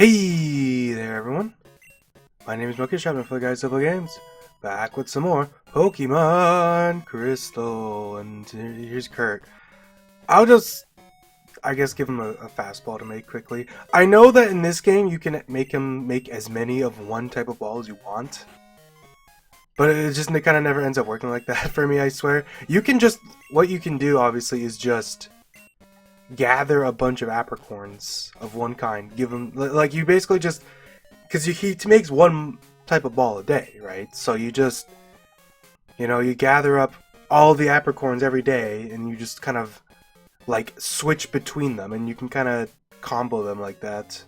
Hey there everyone, my name is Muckish, I'm for the guys Simple Games, back with some more Pokemon Crystal, and here's Kurt. I'll just, I guess, give him a fastball to make quickly. I know that in this game you can make him make as many of one type of ball as you want, but it kind of never ends up working like that for me, I swear. What you can do obviously is just gather a bunch of apricorns of one kind, give him, like, you basically just, because he makes one type of ball a day, right? So you just, you gather up all the apricorns every day, and you just kind of, like, switch between them, and you can kind of combo them like that.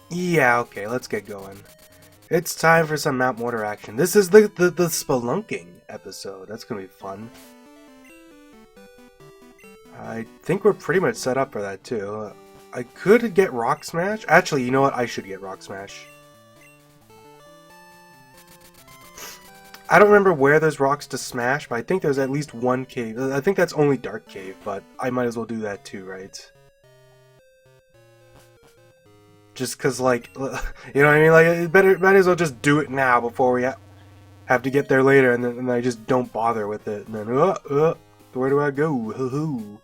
Yeah, okay, let's get going. It's time for some Mount Mortar action. This is the spelunking episode. That's gonna be fun. I think we're pretty much set up for that too. I could get Rock Smash. Actually, you know what? I should get Rock Smash. I don't remember where there's rocks to smash, but I think there's at least one cave. I think that's only Dark Cave, but I might as well do that too, right? Just cause, like, you know what I mean? Like, might as well just do it now before we have to get there later, and then I just don't bother with it. And then, where do I go? Hoo-hoo.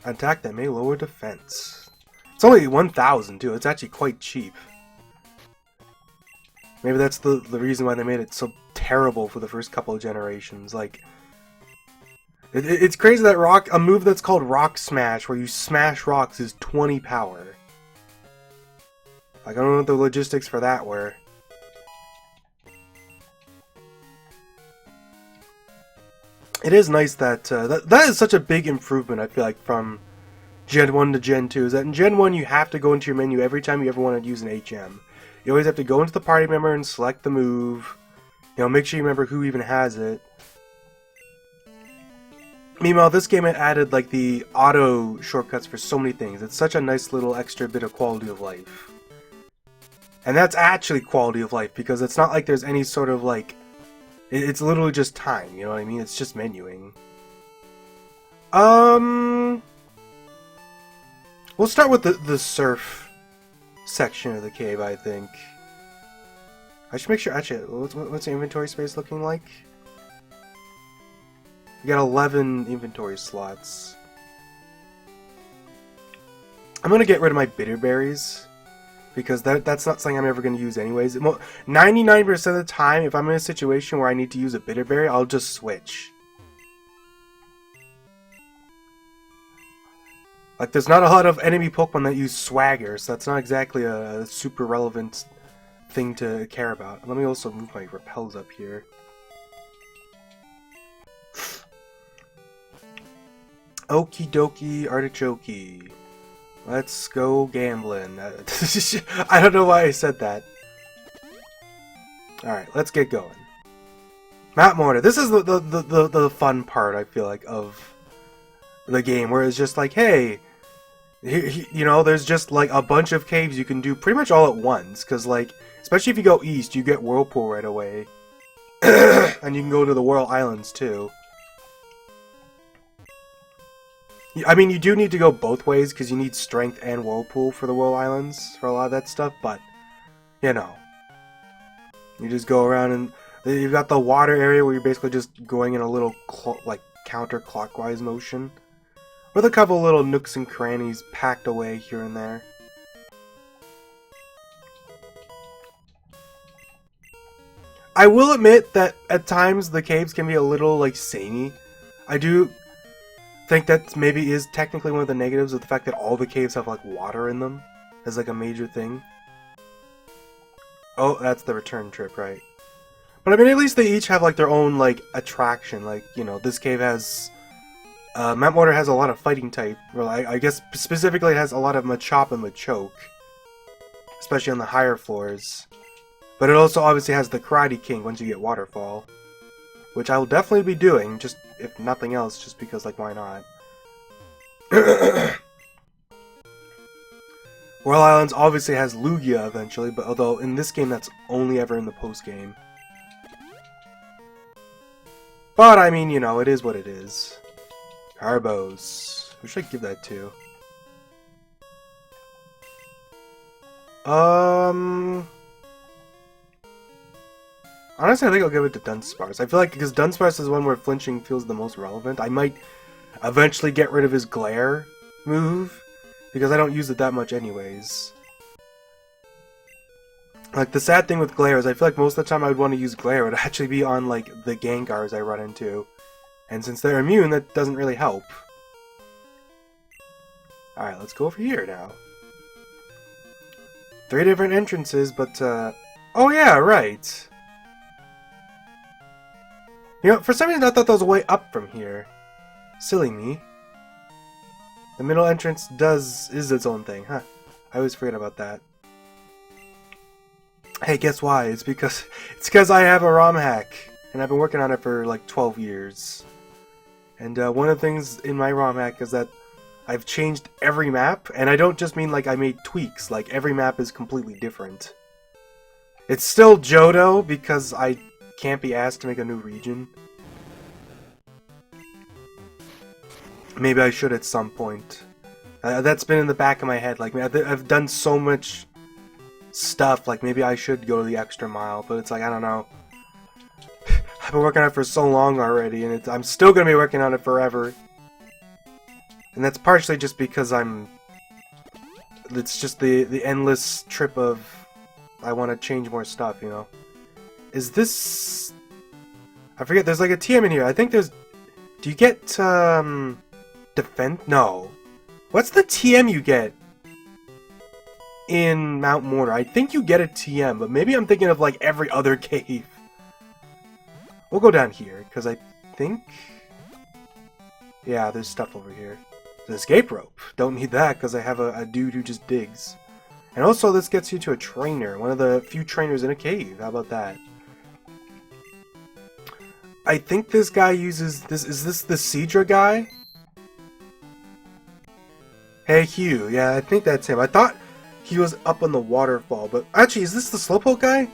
Attack that may lower defense. It's only 1,000 too. It's actually quite cheap. Maybe that's the reason why they made it so terrible for the first couple of generations. Like, it's crazy that a move that's called Rock Smash, where you smash rocks, is 20 power. Like, I don't know what the logistics for that were. It is nice that, that is such a big improvement, I feel like, from Gen 1 to Gen 2, is that in Gen 1 you have to go into your menu every time you ever want to use an HM. You always have to go into the party member and select the move. Make sure you remember who even has it. Meanwhile, this game had added, like, the auto shortcuts for so many things. It's such a nice little extra bit of quality of life. And that's actually quality of life, because it's not like there's any sort of, like, it's literally just time, you know what I mean? It's just menuing. We'll start with the surf section of the cave, I think. I should make sure, actually, what's the inventory space looking like? We got 11 inventory slots. I'm gonna get rid of my bitter berries, because that's not something I'm ever going to use anyways. 99% of the time, if I'm in a situation where I need to use a bitter berry, I'll just switch. Like, there's not a lot of enemy Pokemon that use Swagger, so that's not exactly a super relevant thing to care about. Let me also move my repels up here. Okie dokie artichoke. Let's go gambling. I don't know why I said that. Alright, let's get going. Mount Mortar. This is the fun part, I feel like, of the game, where it's just like, hey, there's just, like, a bunch of caves you can do pretty much all at once, because, like, especially if you go east, you get Whirlpool right away. And you can go to the Whirl Islands, too. I mean, you do need to go both ways, because you need Strength and Whirlpool for the Whirl Islands, for a lot of that stuff, but, you just go around, and you've got the water area where you're basically just going in a little, like, counterclockwise motion, with a couple little nooks and crannies packed away here and there. I will admit that at times the caves can be a little, like, samey. I do think that maybe is technically one of the negatives of the fact that all the caves have, like, water in them as, like, a major thing. Oh, that's the return trip, right? But I mean, at least they each have, like, their own, like, attraction. Like, this cave has Mount Mortar has a lot of fighting type. Well, I guess specifically it has a lot of Machop and Machoke, especially on the higher floors. But it also obviously has the Karate King once you get Waterfall, which I will definitely be doing, just if nothing else, just because, like, why not? Whirl Islands obviously has Lugia eventually, but although in this game that's only ever in the post game. But I mean, it is what it is. Carbos. Who should I give that to? Honestly, I think I'll give it to Dunsparce. I feel like because Dunsparce is one where flinching feels the most relevant. I might eventually get rid of his glare move, because I don't use it that much anyways. Like, the sad thing with glare is I feel like most of the time I would want to use glare would actually be on, like, the Gengars I run into. And since they're immune, that doesn't really help. Alright, let's go over here now. 3 different entrances, but, oh yeah, right. You know, for some reason I thought that was a way up from here. Silly me. The middle entrance is its own thing, huh? I always forget about that. Hey, guess why? It's because I have a ROM hack, and I've been working on it for like 12 years. And one of the things in my ROM hack is that I've changed every map, and I don't just mean like I made tweaks. Like every map is completely different. It's still Johto because I can't be asked to make a new region. Maybe I should at some point. That's been in the back of my head. Like, I've done so much stuff. Like, maybe I should go the extra mile. But it's like, I don't know. I've been working on it for so long already, and I'm still going to be working on it forever. And that's partially just because it's just the endless trip of I want to change more stuff, you know. Is this... I forget, there's like a TM in here. I think there's... Do you get, defend? No. What's the TM you get in Mount Mortar? I think you get a TM, but maybe I'm thinking of like every other cave. We'll go down here, because I think... Yeah, there's stuff over here. The escape rope. Don't need that, because I have a dude who just digs. And also, this gets you to a trainer. One of the few trainers in a cave. How about that? I think this guy uses this. Is this the Seadra guy? Hey Hugh, yeah, I think that's him. I thought he was up on the waterfall, but actually, is this the Slowpoke guy?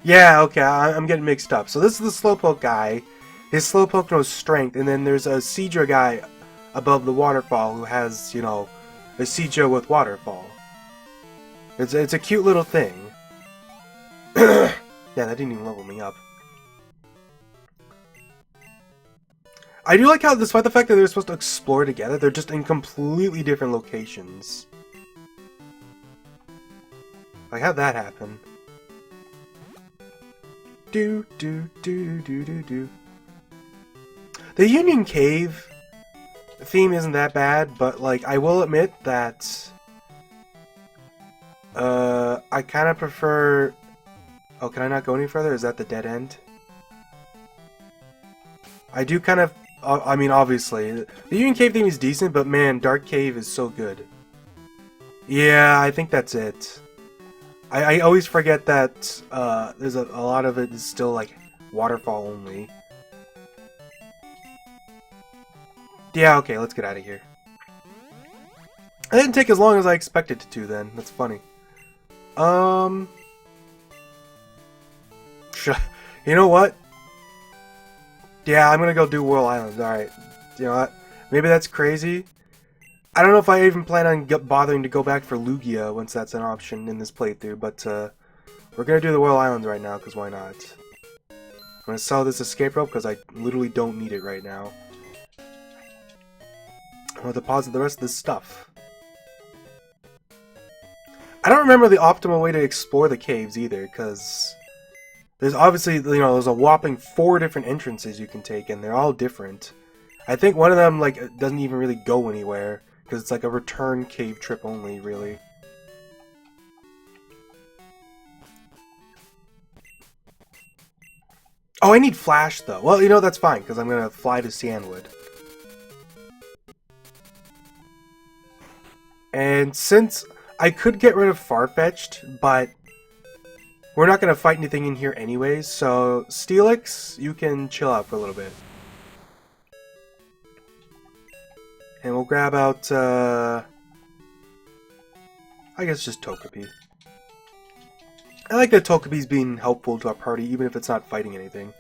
Yeah, okay, I'm getting mixed up. So this is the Slowpoke guy. His Slowpoke knows Strength, and then there's a Seadra guy above the waterfall who has, you know, a Seadra with Waterfall. It's a cute little thing. Yeah, that didn't even level me up. I do like how, despite the fact that they're supposed to explore together, they're just in completely different locations. Like, how'd that happen? Do. The Union Cave theme isn't that bad, but, like, I will admit that I kind of prefer... Oh, can I not go any further? Is that the dead end? I do kind of... I mean, obviously, the Union Cave theme is decent, but man, Dark Cave is so good. Yeah, I think that's it. I always forget that there's a lot of it is still, like, waterfall only. Yeah, okay, let's get out of here. It didn't take as long as I expected it to, then. That's funny. You know what? Yeah, I'm gonna go do Whirl Island. Alright. You know what? Maybe that's crazy. I don't know if I even plan on bothering to go back for Lugia once that's an option in this playthrough, but we're gonna do the Whirl Island right now, because why not? I'm gonna sell this escape rope because I literally don't need it right now. I'm gonna deposit the rest of this stuff. I don't remember the optimal way to explore the caves either, because there's obviously, you know, there's a whopping 4 different entrances you can take, and they're all different. I think one of them, like, doesn't even really go anywhere, because it's like a return cave trip only, really. Oh, I need Flash, though. Well, you know, that's fine, because I'm gonna fly to Sandwood. And since I could get rid of Farfetch'd, but we're not going to fight anything in here anyways, so Steelix, you can chill out for a little bit. And we'll grab out, I guess just Togepi. I like that Togepi's being helpful to our party, even if it's not fighting anything.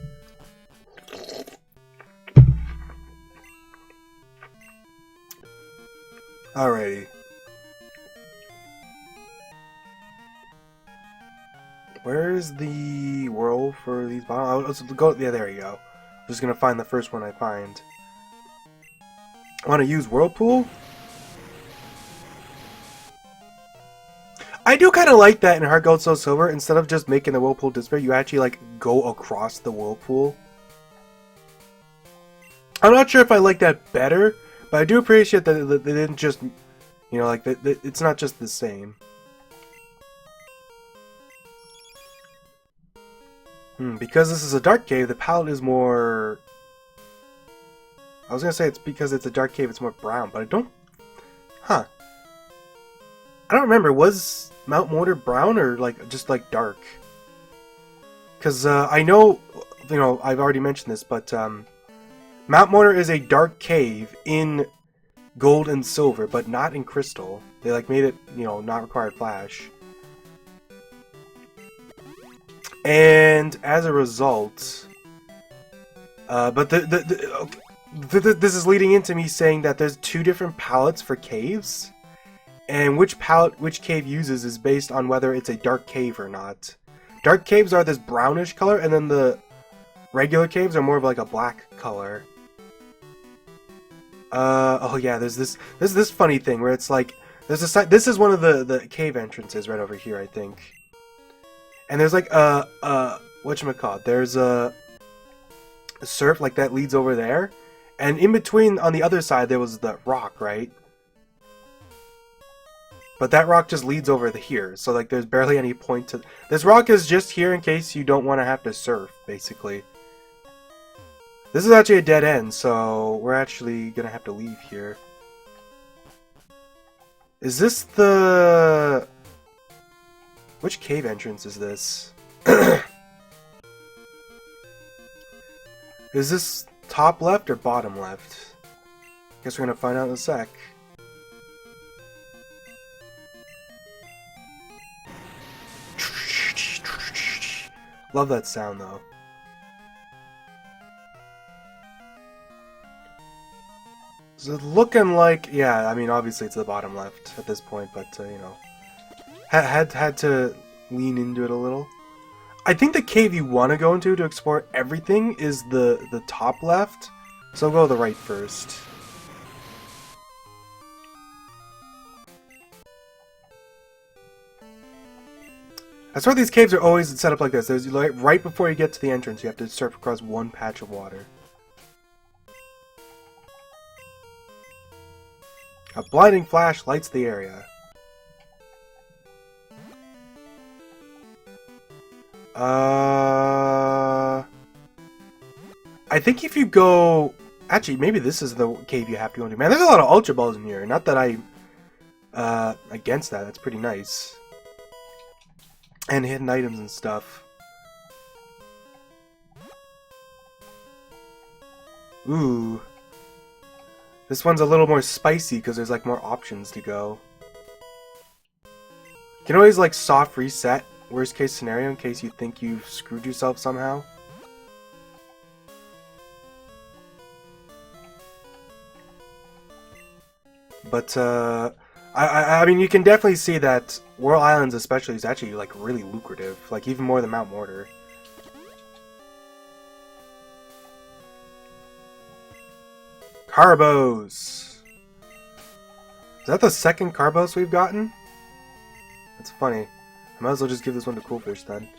Alrighty. Where's the whirl for these bottles? Let's go. Yeah, there you go. I'm just gonna find the first one I find. I want to use whirlpool. I do kind of like that in Heart Gold Soul Silver. Instead of just making the whirlpool disappear, you actually like go across the whirlpool. I'm not sure if I like that better, but I do appreciate that they didn't just, you know, like it's not just the same. Because this is a dark cave, the palette is more... I was gonna say it's because it's a dark cave, it's more brown, but I don't... Huh. I don't remember, was Mount Mortar brown or like just like dark? Because I know, you know, I've already mentioned this, but Mount Mortar is a dark cave in gold and silver, but not in crystal. They like made it, you know, not required flash. And as a result, but this is leading into me saying that there's two different palettes for caves, and which palette which cave uses is based on whether it's a dark cave or not. Dark caves are this brownish color, and then the regular caves are more of like a black color. Oh yeah, there's this funny thing where it's like there's a side. This is one of the cave entrances right over here, I think. And there's like whatchamacallit, there's a surf like that leads over there, and in between on the other side there was the rock, right? But that rock just leads over here, so like there's barely any point to... This rock is just here in case you don't want to have to surf, basically. This is actually a dead end, so we're actually gonna have to leave here. Is this the... Which cave entrance is this? Is this top left or bottom left? Guess we're gonna find out in a sec. Love that sound though. Is it looking like... Yeah, I mean obviously it's the bottom left at this point, but you know. Had to lean into it a little. I think the cave you want to go into to explore everything is the top left, so I'll go to the right first. I swear these caves are always set up like this. There's like right before you get to the entrance, you have to surf across one patch of water. A blinding flash lights the area. I think if you go... Actually, maybe this is the cave you have to go into. Man, there's a lot of Ultra Balls in here. Not that I'm against that. That's pretty nice. And hidden items and stuff. Ooh. This one's a little more spicy because there's like more options to go. You can always like soft reset. Worst case scenario in case you think you've screwed yourself somehow. But I mean you can definitely see that Whirl Islands especially is actually like really lucrative, like even more than Mount Mortar. Carbos! Is that the second Carbos we've gotten? That's funny. I might as well just give this one to Coolfish then.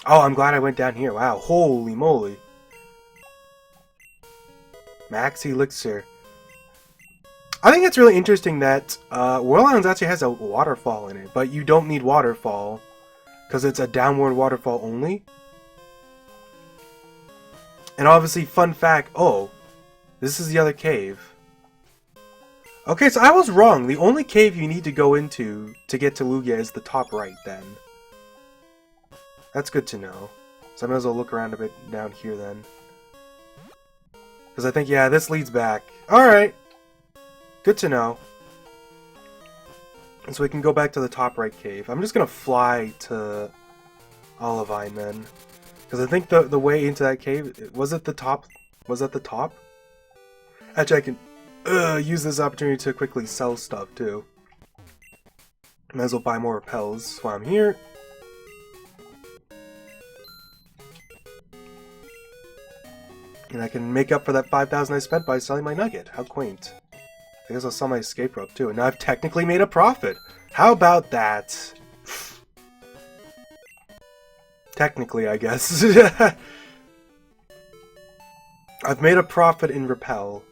Oh, I'm glad I went down here. Wow, holy moly. Max Elixir. I think it's really interesting that Whirl Islands actually has a waterfall in it, but you don't need waterfall because it's a downward waterfall only. And obviously, fun fact, oh, this is the other cave. Okay, so I was wrong. The only cave you need to go into to get to Lugia is the top right, then. That's good to know. So I might as well look around a bit down here, then. Because I think, yeah, this leads back. Alright! Good to know. And so we can go back to the top right cave. I'm just gonna fly to Olivine, then. Because I think the way into that cave, was it the top? Was that the top? Actually, I can use this opportunity to quickly sell stuff too. Might as well buy more repels while I'm here. And I can make up for that 5,000 I spent by selling my nugget. How quaint. I guess I'll sell my escape rope too. And now I've technically made a profit. How about that? Technically, I guess. I've made a profit in repel.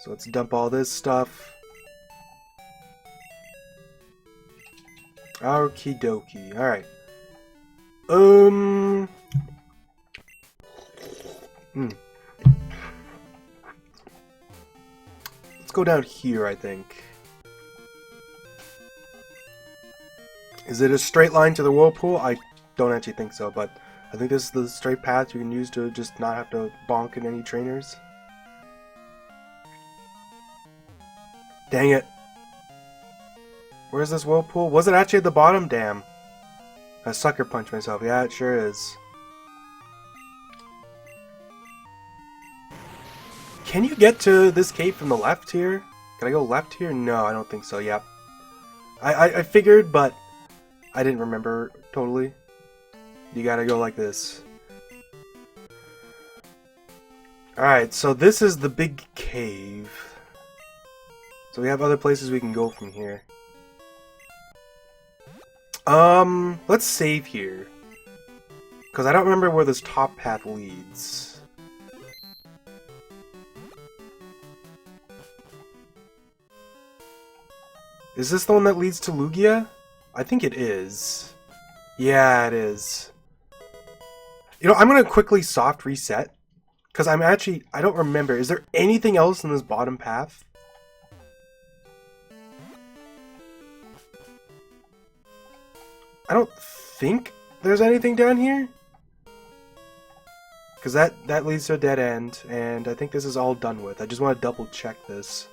So let's dump all this stuff. Okie dokie. Alright. Let's go down here, I think. Is it a straight line to the whirlpool? I don't actually think so, but I think this is the straight path you can use to just not have to bonk in any trainers. Dang it. Where's this whirlpool? Was it actually at the bottom? Damn. I sucker punched myself. Yeah, it sure is. Can you get to this cave from the left here? Can I go left here? No, I don't think so. Yep. I figured, but I didn't remember totally. You gotta go like this. Alright, so this is the big cave. So we have other places we can go from here. Let's save here. Because I don't remember where this top path leads. Is this the one that leads to Lugia? I think it is. Yeah, it is. You know, I'm gonna quickly soft reset. Because I don't remember. Is there anything else in this bottom path? I don't think there's anything down here. Because that leads to a dead end, and I think this is all done with. I just want to double check this.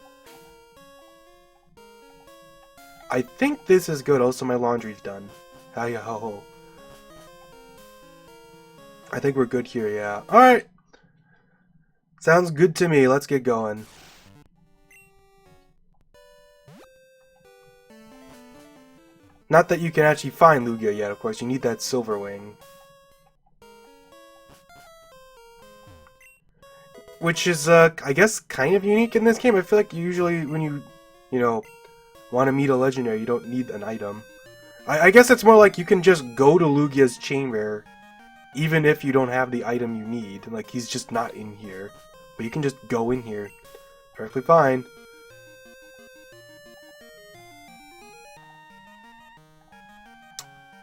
I think this is good. Also, my laundry's done. Hi ho ho. I think we're good here, yeah. Alright! Sounds good to me. Let's get going. Not that you can actually find Lugia yet, of course. You need that silver wing. Which is, I guess, kind of unique in this game. I feel like usually when you know, want to meet a legendary, you don't need an item. I guess it's more like you can just go to Lugia's chamber, even if you don't have the item you need. Like, he's just not in here. But you can just go in here. Perfectly fine.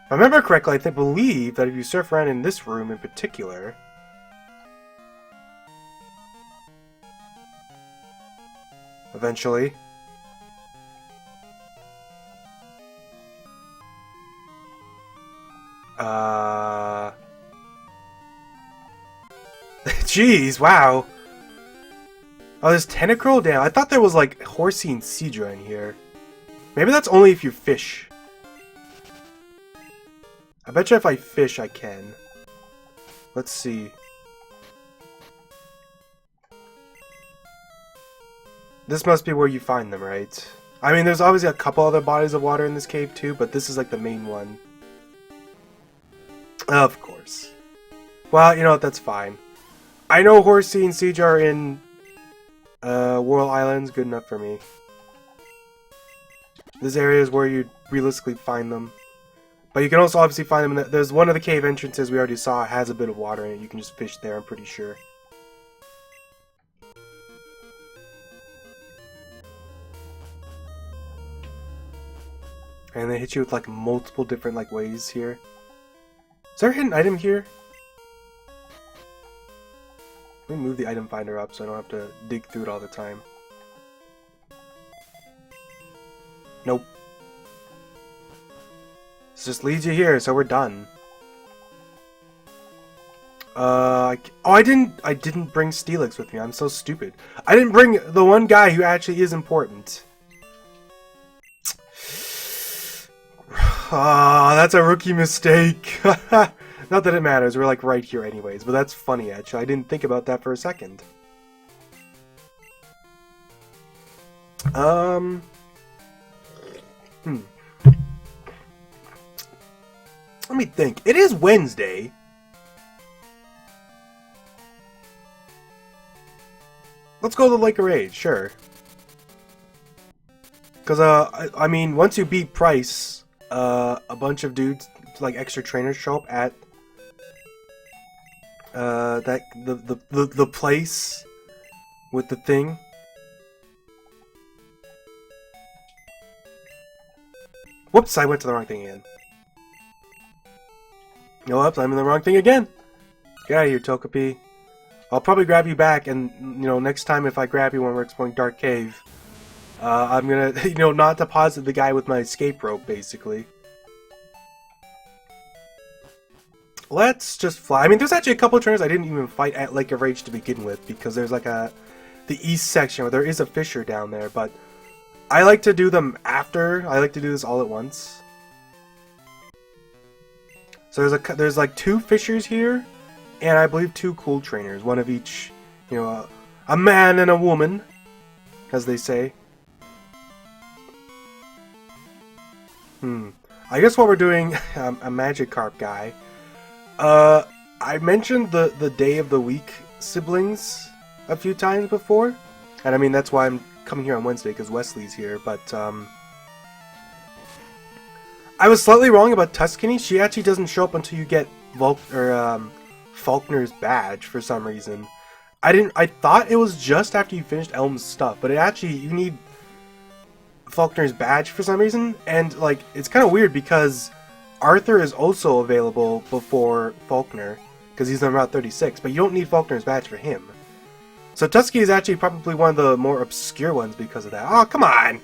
If I remember correctly, I believe that if you surf around in this room in particular... eventually... Jeez, wow. Oh, there's Tentacruel? Damn, I thought there was like Horsey and Seadra in here. Maybe that's only if you fish. I bet you if I fish, I can. Let's see. This must be where you find them, right? I mean, there's obviously a couple other bodies of water in this cave too, but this is like the main one. Of course. Well, you know what, that's fine. I know Horsey and Siege are in Whirl Islands, good enough for me. This area is where you realistically find them. But you can also obviously find them in there's one of the cave entrances we already saw has a bit of water in it. You can just fish there, I'm pretty sure. And they hit you with like multiple different like ways here. Is there a hidden item here? Let me move the item finder up so I don't have to dig through it all the time. Nope. This just leads you here, so we're done. Oh, I didn't bring Steelix with me. I'm so stupid. I didn't bring the one guy who actually is important. Ah, that's a rookie mistake. Not that it matters, we're like right here anyways, but that's funny actually. I didn't think about that for a second. Let me think. It is Wednesday. Let's go to the Lake of Rage, sure. Because, I mean, once you beat Price, a bunch of dudes, like extra trainers, show up at the place with the thing. Whoops, I went to the wrong thing again. No, whoops, I'm in the wrong thing again. Get out of here, Togepi. I'll probably grab you back, and, you know, next time if I grab you when we're exploring Dark Cave, I'm gonna, you know, not deposit the guy with my escape rope, basically. Let's just fly. I mean, there's actually a couple of trainers I didn't even fight at Lake of Rage to begin with, because there's like the east section where there is a fissure down there, but I like to do them after. I like to do this all at once. So there's like 2 fissures here, and I believe 2 cool trainers, one of each, you know, a man and a woman, as they say. I guess while we're doing a Magikarp guy, I mentioned the day of the week siblings a few times before, and I mean that's why I'm coming here on Wednesday, because Wesley's here, but I was slightly wrong about Tuscany. She actually doesn't show up until you get Faulkner's badge for some reason. I thought it was just after you finished Elm's stuff, but you need Faulkner's badge for some reason, and like it's kind of weird because Arthur is also available before Faulkner because he's on Route 36, but you don't need Faulkner's badge for him. So Tuscany is actually probably one of the more obscure ones because of that. Oh, come on!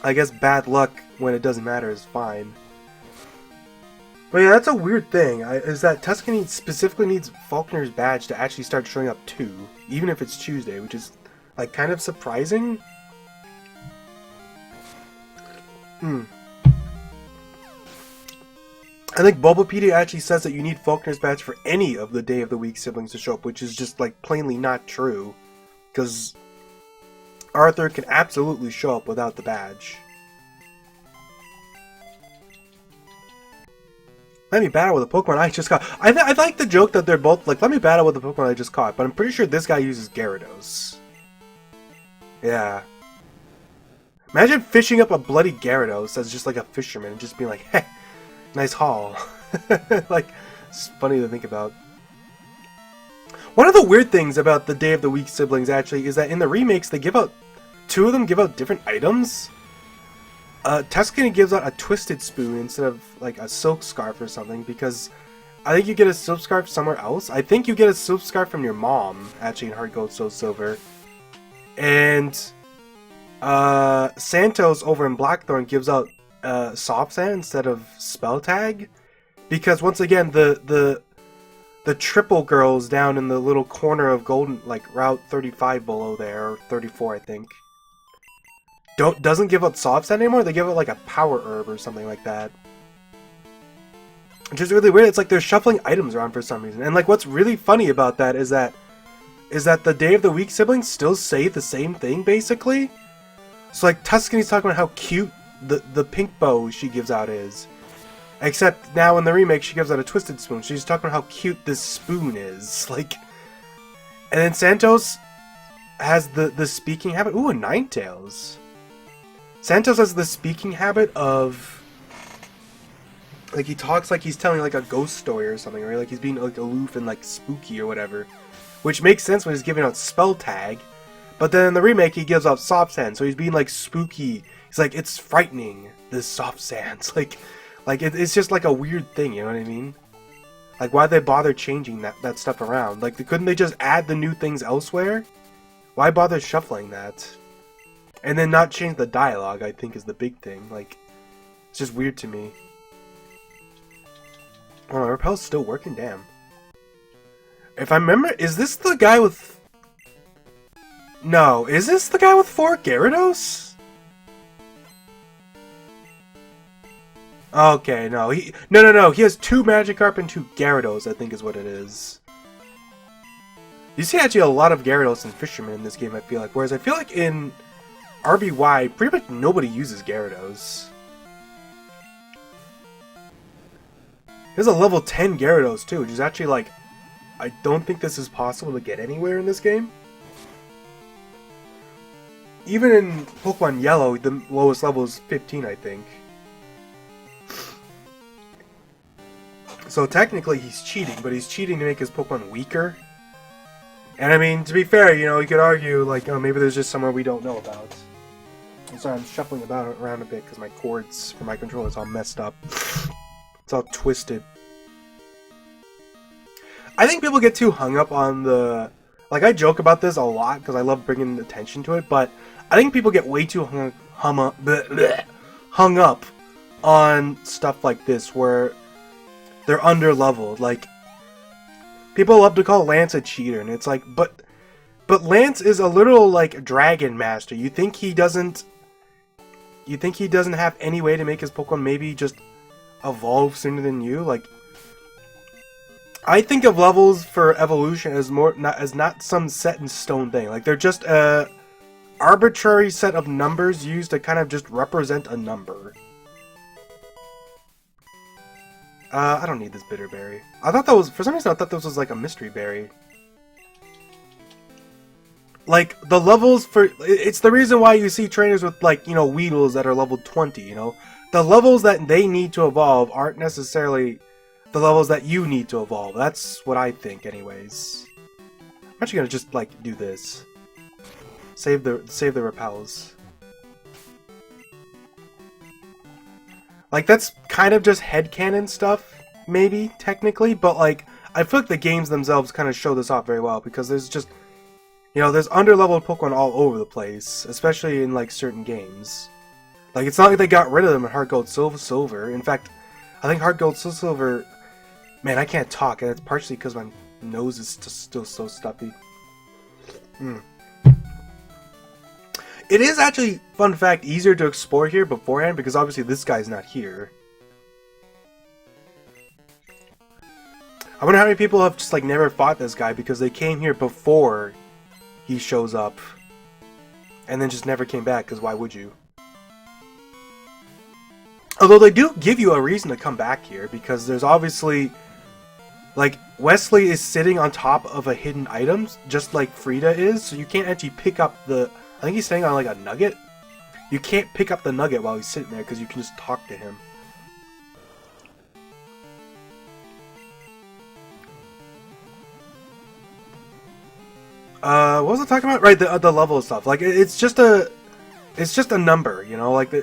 I guess bad luck when it doesn't matter is fine. But yeah, that's a weird thing, is that Tuscany specifically needs Faulkner's badge to actually start showing up too, even if it's Tuesday, which is like kind of surprising. I think Bulbapedia actually says that you need Faulkner's badge for any of the Day of the Week siblings to show up, which is just like plainly not true, because Arthur can absolutely show up without the badge. Let me battle with a Pokemon I just caught. I like the joke that they're both like, let me battle with the Pokemon I just caught, but I'm pretty sure this guy uses Gyarados. Yeah. Imagine fishing up a bloody Gyarados as just like a fisherman and just being like, hey, nice haul. Like, it's funny to think about. One of the weird things about the Day of the Week siblings actually is that in the remakes they give out, 2 of them give out different items. Tuscany gives out a Twisted Spoon instead of like a Silk Scarf or something, because I think you get a Silk Scarf somewhere else. I think you get a Silk Scarf from your mom, actually, in Heart Gold Soul Silver. And Santos over in Blackthorn gives out Soft Sand instead of Spell Tag, because once again the triple girls down in the little corner of Golden, like Route 35 below there, or 34 I think, doesn't give out Soft Sand anymore. They give it like a Power Herb or something like that, which is really weird. It's like they're shuffling items around for some reason. And like what's really funny about that is that the Day of the Week siblings still say the same thing basically. So like Tuscany's talking about how cute the pink bow she gives out is, except now in the remake she gives out a Twisted Spoon. She's talking about how cute this spoon is, like. And then Santos has the speaking habit. Ooh, a Ninetales. Santos has the speaking habit of, like, he talks like he's telling like a ghost story or something, or like he's being like aloof and like spooky or whatever, which makes sense when he's giving out Spell Tag. But then in the remake he gives out Soft Sand, so he's being like spooky. He's like, it's frightening, this Soft Sands. Like it's just like a weird thing, you know what I mean? Like, why'd they bother changing that stuff around? Like, couldn't they just add the new things elsewhere? Why bother shuffling that? And then not change the dialogue, I think, is the big thing. Like, it's just weird to me. Oh, my repel's still working? Damn. If I remember, is this the guy with... No, is this the guy with 4 Gyarados? Okay, no, no. He has 2 Magikarp and 2 Gyarados, I think is what it is. You see actually a lot of Gyarados and Fisherman in this game, I feel like. Whereas I feel like in RBY, pretty much nobody uses Gyarados. There's a level 10 Gyarados too, which is actually like... I don't think this is possible to get anywhere in this game. Even in Pokemon Yellow, the lowest level is 15, I think. So technically he's cheating, but he's cheating to make his Pokemon weaker. And I mean, to be fair, you know, you could argue, like, oh, maybe there's just somewhere we don't know about. I'm sorry, I'm shuffling around a bit because my cords for my controller is all messed up. It's all twisted. I think people get too hung up on the... Like, I joke about this a lot because I love bringing attention to it, but I think people get way too hung up on stuff like this where they're under-leveled. Like, people love to call Lance a cheater, and it's like, but Lance is a literal, like, dragon master. You think he doesn't have any way to make his Pokemon maybe just evolve sooner than you? Like, I think of levels for evolution as not some set in stone thing. Like, they're just a arbitrary set of numbers used to kind of just represent a number. I don't need this bitter berry. I thought that was, for some reason I thought this was like a mystery berry. Like, the levels for, it's the reason why you see trainers with, like, you know, Weedles that are level 20, you know? The levels that they need to evolve aren't necessarily the levels that you need to evolve. That's what I think, anyways. I'm actually gonna just, like, do this. Save the repels. Like, that's kind of just headcanon stuff, maybe, technically, but, like, I feel like the games themselves kind of show this off very well, because there's just, you know, there's underleveled Pokemon all over the place, especially in, like, certain games. Like, it's not like they got rid of them in Heart Gold Silver. In fact, I think Heart Gold Silver... Man, I can't talk, and it's partially because my nose is still so stuffy. It is actually, fun fact, easier to explore here beforehand, because obviously this guy's not here. I wonder how many people have just, like, never fought this guy because they came here before he shows up. And then just never came back, because why would you? Although they do give you a reason to come back here, because there's obviously... Like, Wesley is sitting on top of a hidden item, just like Frida is, so you can't actually pick up the... I think he's sitting on, like, a nugget? You can't pick up the nugget while he's sitting there, because you can just talk to him. What was I talking about? Right, the level stuff. Like, it's just a number, you know? Like,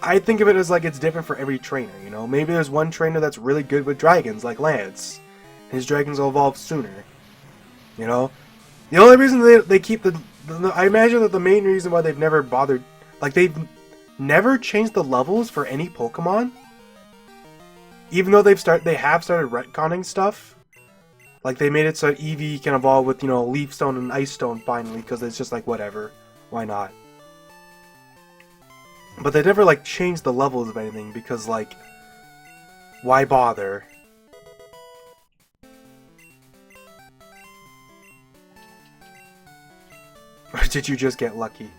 I think of it as, like, it's different for every trainer, you know? Maybe there's one trainer that's really good with dragons, like Lance. His dragons will evolve sooner, you know? The only reason they keep I imagine that the main reason why they've never bothered... Like, they've never changed the levels for any Pokemon. Even though they have started retconning stuff. Like, they made it so Eevee can evolve with, you know, Leaf Stone and Ice Stone finally, because it's just like, whatever. Why not? But they never, like, changed the levels of anything, because, like, why bother? Or did you just get lucky?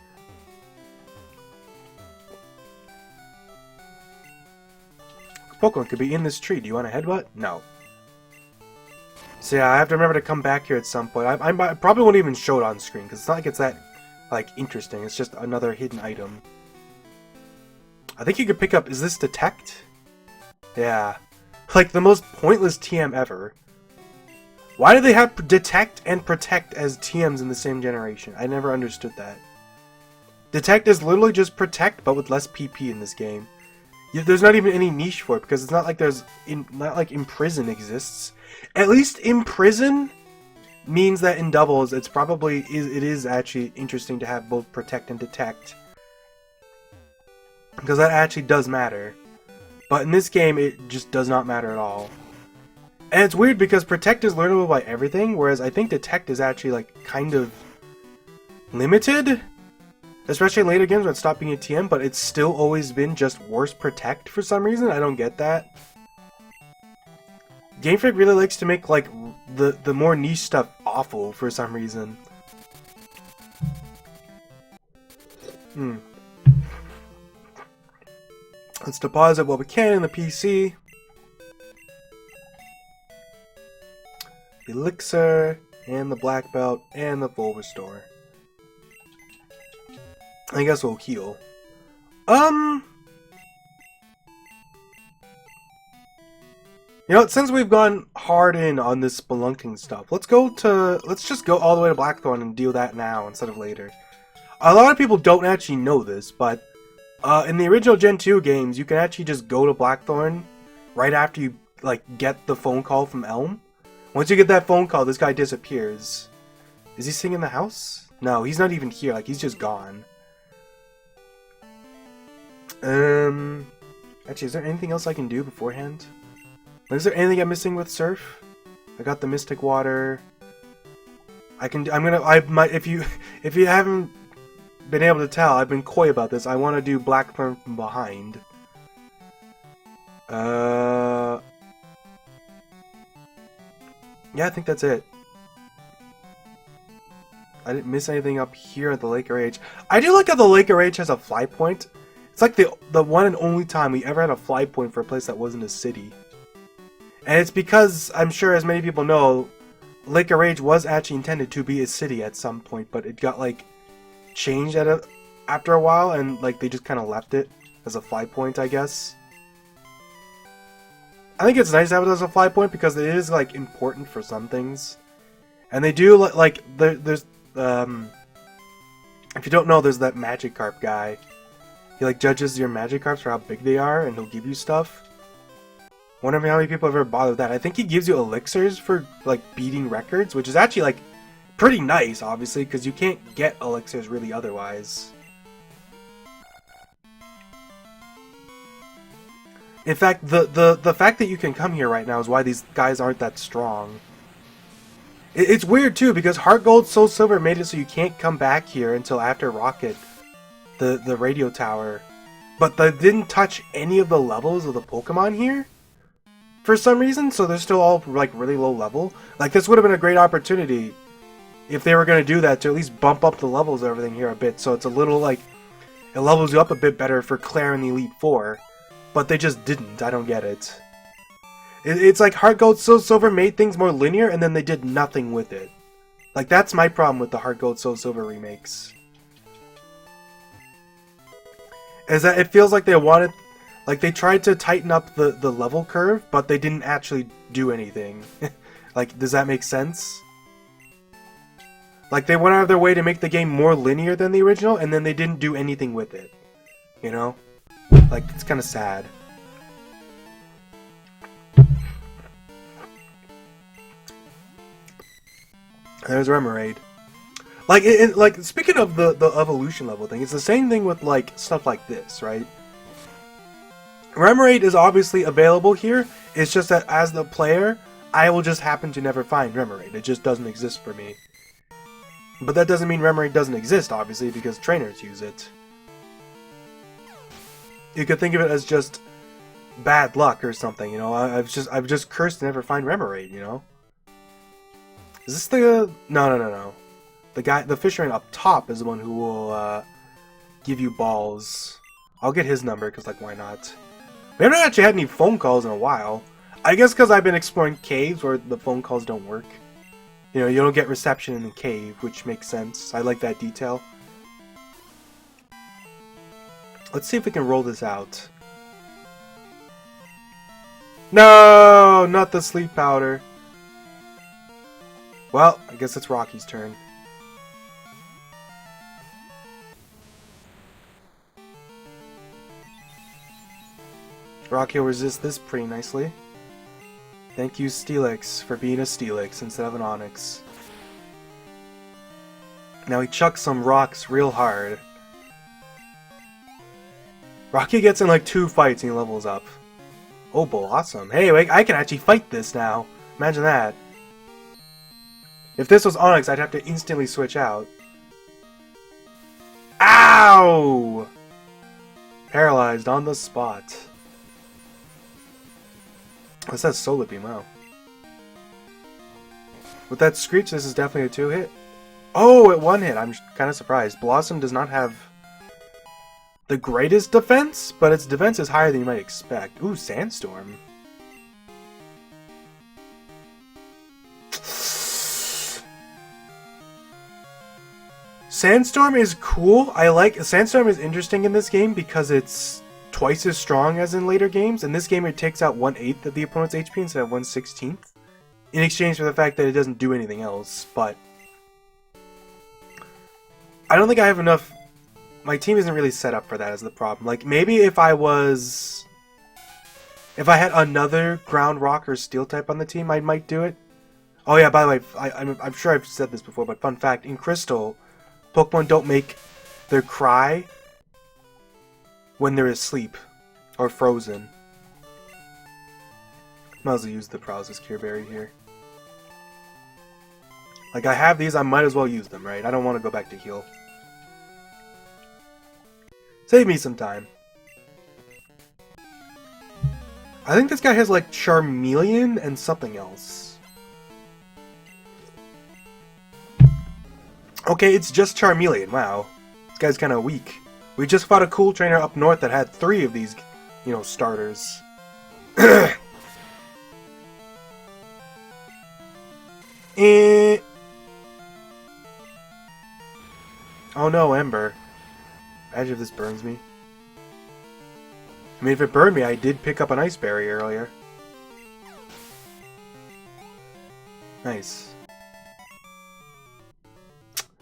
Pokemon could be in this tree. Do you want a headbutt? No. So yeah, I have to remember to come back here at some point. I probably won't even show it on screen, because it's not like it's that, like, interesting. It's just another hidden item. I think you could pick up... Is this Detect? Yeah. Like, the most pointless TM ever. Why do they have Detect and Protect as TMs in the same generation? I never understood that. Detect is literally just Protect, but with less PP in this game. There's not even any niche for it, because it's not like not like Imprison exists. At least Imprison means that in doubles, it is actually interesting to have both Protect and Detect. Because that actually does matter. But in this game, it just does not matter at all. And it's weird because Protect is learnable by everything, whereas I think Detect is actually, like, kind of limited. Especially in later games when it stopped being a TM, but it's still always been just worse protect for some reason. I don't get that. Game Freak really likes to make like the more niche stuff awful for some reason. Let's deposit what we can in the PC. Elixir, and the black belt, and the full restore. I guess we'll heal. You know, since we've gone hard in on this spelunking stuff, let's just go all the way to Blackthorn and deal that now instead of later. A lot of people don't actually know this, but in the original Gen 2 games, you can actually just go to Blackthorn right after you like get the phone call from Elm. Once you get that phone call, this guy disappears. Is he sitting in the house? No, he's not even here. Like, he's just gone. Actually, is there anything else I can do beforehand? Is there anything I'm missing with Surf? I got the Mystic Water. If you haven't been able to tell, I've been coy about this. I want to do Blackthorn from behind. Yeah, I think that's it. I didn't miss anything up here at the Lake of Rage. I do like how the Lake of Rage has a fly point. It's like the one and only time we ever had a fly point for a place that wasn't a city. And it's because, I'm sure as many people know, Lake of Rage was actually intended to be a city at some point, but it got like changed after a while, and like they just kind of left it as a fly point, I guess. I think it's nice to have it as a fly point because it is like important for some things, and they do like there's if you don't know, there's that Magikarp guy. He like judges your Magikarps for how big they are, and he'll give you stuff. Wonder how many people have ever bothered with that. I think he gives you elixirs for like beating records, which is actually like pretty nice, obviously, because you can't get elixirs really otherwise. In fact, the fact that you can come here right now is why these guys aren't that strong. It's weird too, because Heart Gold, Soul Silver made it so you can't come back here until after Rocket, the radio tower. But they didn't touch any of the levels of the Pokemon here for some reason, so they're still all like really low level. Like, this would have been a great opportunity if they were going to do that, to at least bump up the levels of everything here a bit, so it's a little like, it levels you up a bit better for Claire and the Elite Four. But they just didn't. I don't get it. It's like Heart Gold, Soul Silver made things more linear, and then they did nothing with it. Like, that's my problem with the Heart Gold, Soul Silver remakes. Is that it feels like they wanted... Like, they tried to tighten up the level curve, but they didn't actually do anything. Like, does that make sense? Like, they went out of their way to make the game more linear than the original, and then they didn't do anything with it. You know? Like, it's kind of sad. There's Remoraid. Like, like, speaking of the evolution level thing, it's the same thing with, like, stuff like this, right? Remoraid is obviously available here. It's just that as the player, I will just happen to never find Remoraid. It just doesn't exist for me. But that doesn't mean Remoraid doesn't exist, obviously, because trainers use it. You could think of it as just bad luck or something, you know. I've just cursed to never find Remoraid, you know. Is this the... No. The fisherman up top is the one who will give you balls. I'll get his number, because, like, why not? We haven't actually had any phone calls in a while. I guess because I've been exploring caves where the phone calls don't work. You know, you don't get reception in the cave, which makes sense. I like that detail. Let's see if we can roll this out. No, not the sleep powder. Well, I guess it's Rocky's turn. Rocky will resist this pretty nicely. Thank you, Steelix, for being a Steelix instead of an Onix. Now he chucks some rocks real hard. Rocky gets in like 2 fights and he levels up. Oh, Blossom. Hey, wait, I can actually fight this now. Imagine that. If this was Onix, I'd have to instantly switch out. Ah! Ow! Paralyzed on the spot. It says Solar Beam, wow. With that Screech, this is definitely a 2-hit. Oh, it 1-hit. I'm kind of surprised. Blossom does not have the greatest defense, but its defense is higher than you might expect. Ooh, Sandstorm. Sandstorm is cool. Sandstorm is interesting in this game because it's twice as strong as in later games. In this game, it takes out 1/8 of the opponent's HP instead of 1/16, in exchange for the fact that it doesn't do anything else. But I don't think I have enough. My team isn't really set up for that as the problem. Like, maybe if I had another ground, rock, or steel type on the team, I might do it. Oh yeah, by the way, I'm sure I've said this before, but fun fact, in Crystal, Pokemon don't make their cry when they're asleep or frozen. Might as well use the Paralysis Cure Berry here. Like, I have these, I might as well use them, right? I don't want to go back to heal. Save me some time. I think this guy has, like, Charmeleon and something else. Okay, it's just Charmeleon. Wow. This guy's kind of weak. We just fought a cool trainer up north that had 3 of these, you know, starters. Oh no, Ember. Imagine if this burns me. I mean, if it burned me, I did pick up an Ice Berry earlier. Nice.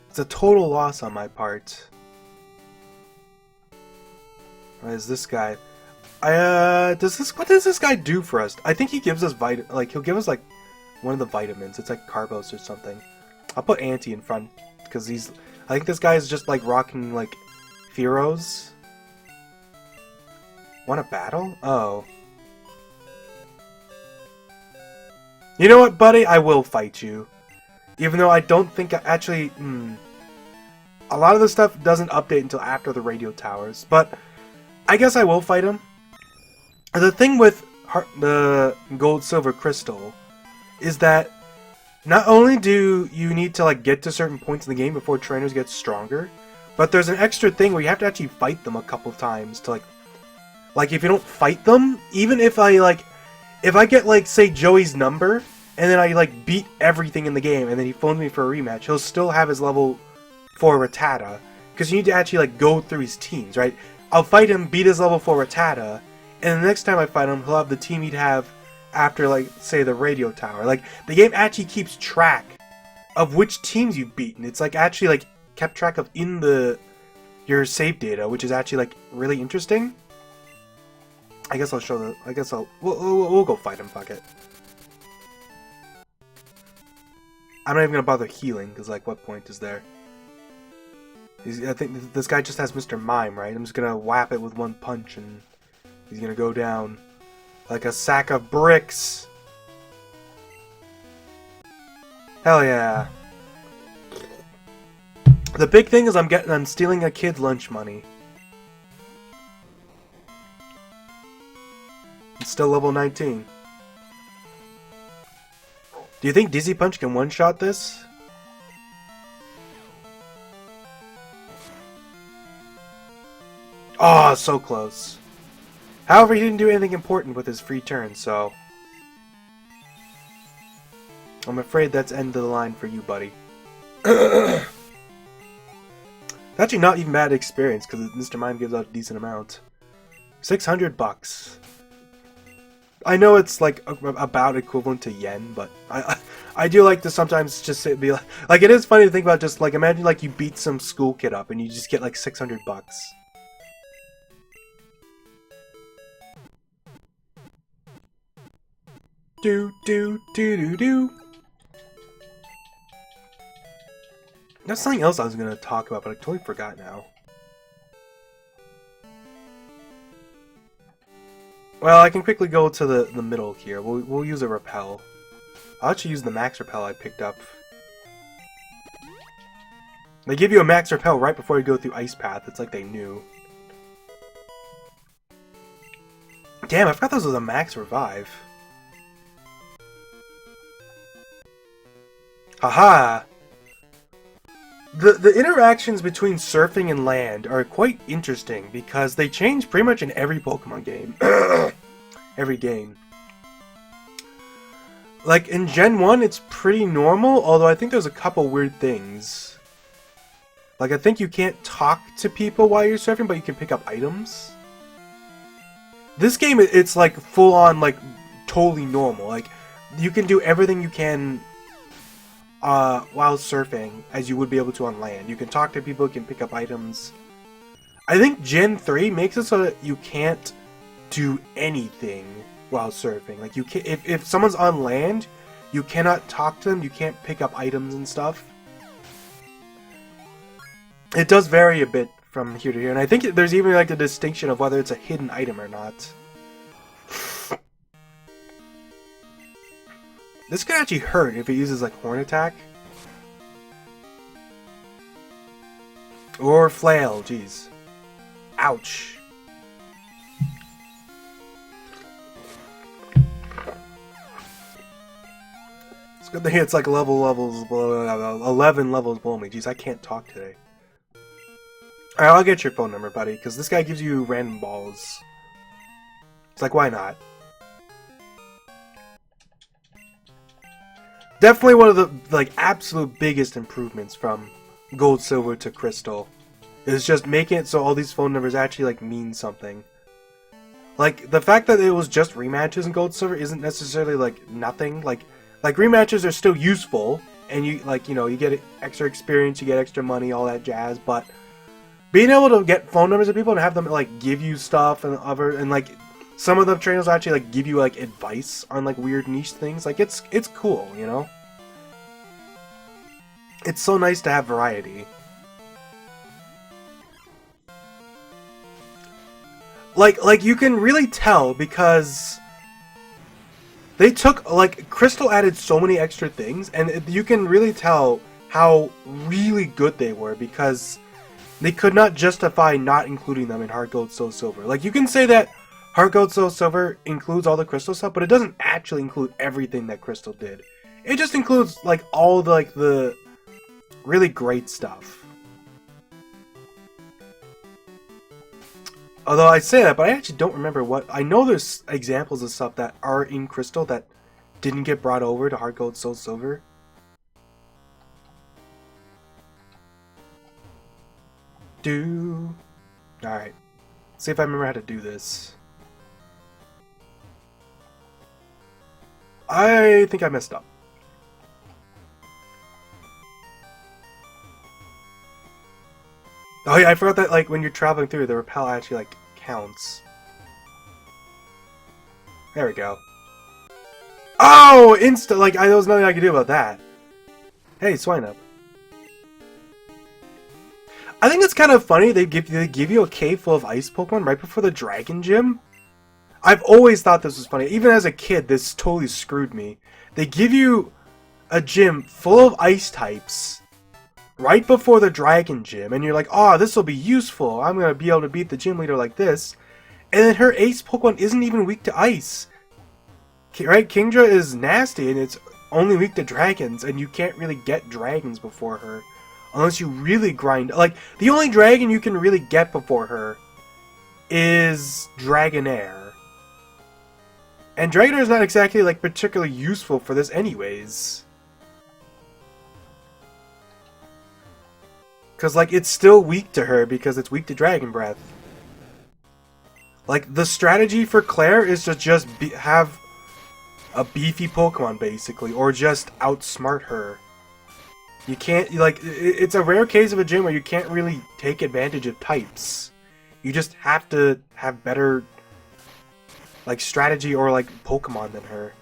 It's a total loss on my part. What is this guy? What does this guy do for us? I think he gives us he'll give us like one of the vitamins. It's like Carbos or something. I'll put Anti in front because I think this guy is just like rocking like Fearos. Want a battle? Oh. You know what, buddy? I will fight you. Even though I don't think a lot of the stuff doesn't update until after the radio towers. But I guess I will fight him. The thing with the Gold, Silver, Crystal is that not only do you need to like get to certain points in the game before trainers get stronger, but there's an extra thing where you have to actually fight them a couple times to like if you don't fight them, even if I get like say Joey's number and then I like beat everything in the game and then he phones me for a rematch, he'll still have his level 4 Rattata because you need to actually like go through his teams, right? I'll fight him, beat his level 4 Rattata, and the next time I fight him, he'll have the team he'd have after like say the radio tower. Like the game actually keeps track of which teams you've beaten. It's like actually like kept track of in your save data, which is actually like really interesting. I guess we'll go fight him. Fuck it. I'm not even gonna bother healing because like what point is there? I think this guy just has Mr. Mime, right? I'm just gonna whap it with one punch and he's gonna go down like a sack of bricks. Hell yeah. The big thing is I'm stealing a kid's lunch money. It's still level 19. Do you think Dizzy Punch can one-shot this? Oh, so close. However, he didn't do anything important with his free turn, so I'm afraid that's end of the line for you, buddy. It's actually not even bad experience because Mr. Mime gives out a decent amount. $600. I know it's like about equivalent to yen, but I do like to sometimes just be like it is funny to think about. Just like imagine like you beat some school kid up and you just get like $600. Do do do do do. There's something else I was gonna talk about, but I totally forgot now. Well, I can quickly go to the middle here. We'll use a repel. I'll actually use the max repel I picked up. They give you a max repel right before you go through Ice Path. It's like they knew. Damn, I forgot this was a max revive. Haha! The interactions between surfing and land are quite interesting because they change pretty much in every Pokemon game. Every game. Like, in Gen 1, it's pretty normal, although I think there's a couple weird things. Like, I think you can't talk to people while you're surfing, but you can pick up items. This game, it's like, full-on, like, totally normal. Like, you can do everything you can while surfing, as you would be able to on land. You can talk to people, you can pick up items. I think Gen 3 makes it so that you can't do anything while surfing. Like, you can, if someone's on land, you cannot talk to them, you can't pick up items and stuff. It does vary a bit from here to here, and I think there's even like a distinction of whether it's a hidden item or not. This could actually hurt if it uses like Horn Attack. Or Flail, jeez. Ouch. It's a good thing it's like 11 levels below me. Jeez, I can't talk today. Alright, I'll get your phone number, buddy, because this guy gives you random balls. It's like, why not? Definitely one of the, like, absolute biggest improvements from Gold, Silver to Crystal is just making it so all these phone numbers actually, like, mean something. Like, the fact that it was just rematches in Gold, Silver isn't necessarily, like, nothing. Like rematches are still useful, and you, like, you know, you get extra experience, you get extra money, all that jazz, but being able to get phone numbers of people and have them, like, give you stuff and like, some of the trainers actually, like, give you, like, advice on, like, weird niche things. Like, it's cool, you know? It's so nice to have variety. Like, you can really tell because they took, like, Crystal added so many extra things, and you can really tell how really good they were because they could not justify not including them in Heart Gold, Soul Silver. Like, you can say that Heart Gold, Soul Silver includes all the Crystal stuff, but it doesn't actually include everything that Crystal did. It just includes, like, all the, like, the really great stuff. Although I say that, but I actually don't remember what... I know there's examples of stuff that are in Crystal that didn't get brought over to Heart Gold, Soul Silver. Alright. See if I remember how to do this. I think I messed up. Oh yeah, I forgot that, like, when you're traveling through, the repel actually, like, counts. There we go. Oh! Like, there was nothing I could do about that. Hey, Swineup. I think it's kind of funny they give you a cave full of ice Pokemon right before the Dragon Gym. I've always thought this was funny. Even as a kid, this totally screwed me. They give you a gym full of ice types right before the Dragon Gym, and you're like, oh, this will be useful. I'm going to be able to beat the gym leader like this. And then her ace Pokemon isn't even weak to ice. Right? Kingdra is nasty, and it's only weak to dragons, and you can't really get dragons before her. Unless you really grind. Like, the only dragon you can really get before her is Dragonair. And Dragonair is not exactly, like, particularly useful for this anyways. Because, like, it's still weak to her because it's weak to Dragon Breath. Like, the strategy for Claire is to just have a beefy Pokemon, basically. Or just outsmart her. You can't, like, it's a rare case of a gym where you can't really take advantage of types. You just have to have better, like, strategy or, like, Pokemon than her.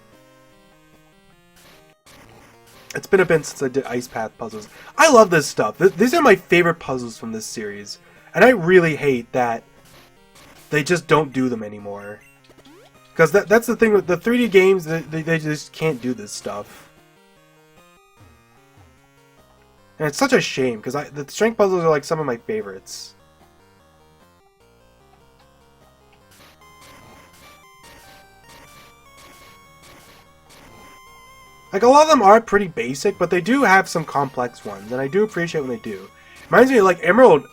It's been a bit since I did Ice Path puzzles. I love this stuff. These are my favorite puzzles from this series. And I really hate that they just don't do them anymore. Because that's the thing with the 3D games, they just can't do this stuff. And it's such a shame, because the strength puzzles are like some of my favorites. Like, a lot of them are pretty basic, but they do have some complex ones, and I do appreciate when they do. Reminds me of, like, Emerald.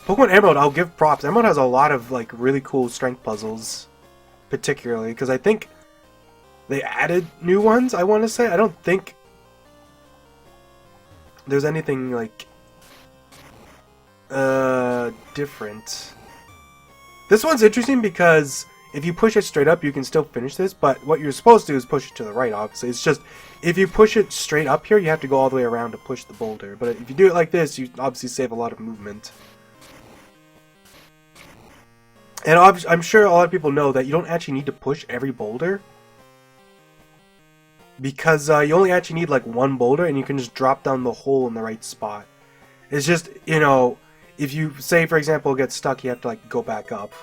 Pokemon Emerald, I'll give props. Emerald has a lot of, like, really cool strength puzzles, particularly, because I think they added new ones, I want to say. I don't think there's anything, like, different. This one's interesting because if you push it straight up, you can still finish this, but what you're supposed to do is push it to the right, obviously. It's just, if you push it straight up here, you have to go all the way around to push the boulder. But if you do it like this, you obviously save a lot of movement. And I'm sure a lot of people know that you don't actually need to push every boulder, because you only actually need like one boulder, and you can just drop down the hole in the right spot. It's just, you know, if you, say, for example, get stuck, you have to, like, go back up.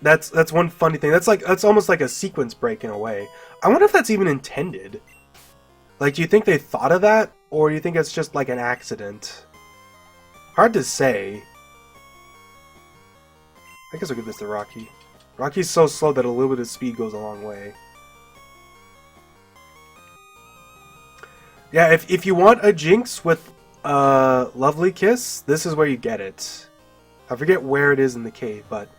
That's one funny thing. That's almost like a sequence break in a way. I wonder if that's even intended. Like, do you think they thought of that? Or do you think it's just, like, an accident? Hard to say. I guess I'll give this to Rocky. Rocky's so slow that a little bit of speed goes a long way. Yeah, if you want a Jynx with a Lovely Kiss, this is where you get it. I forget where it is in the cave, but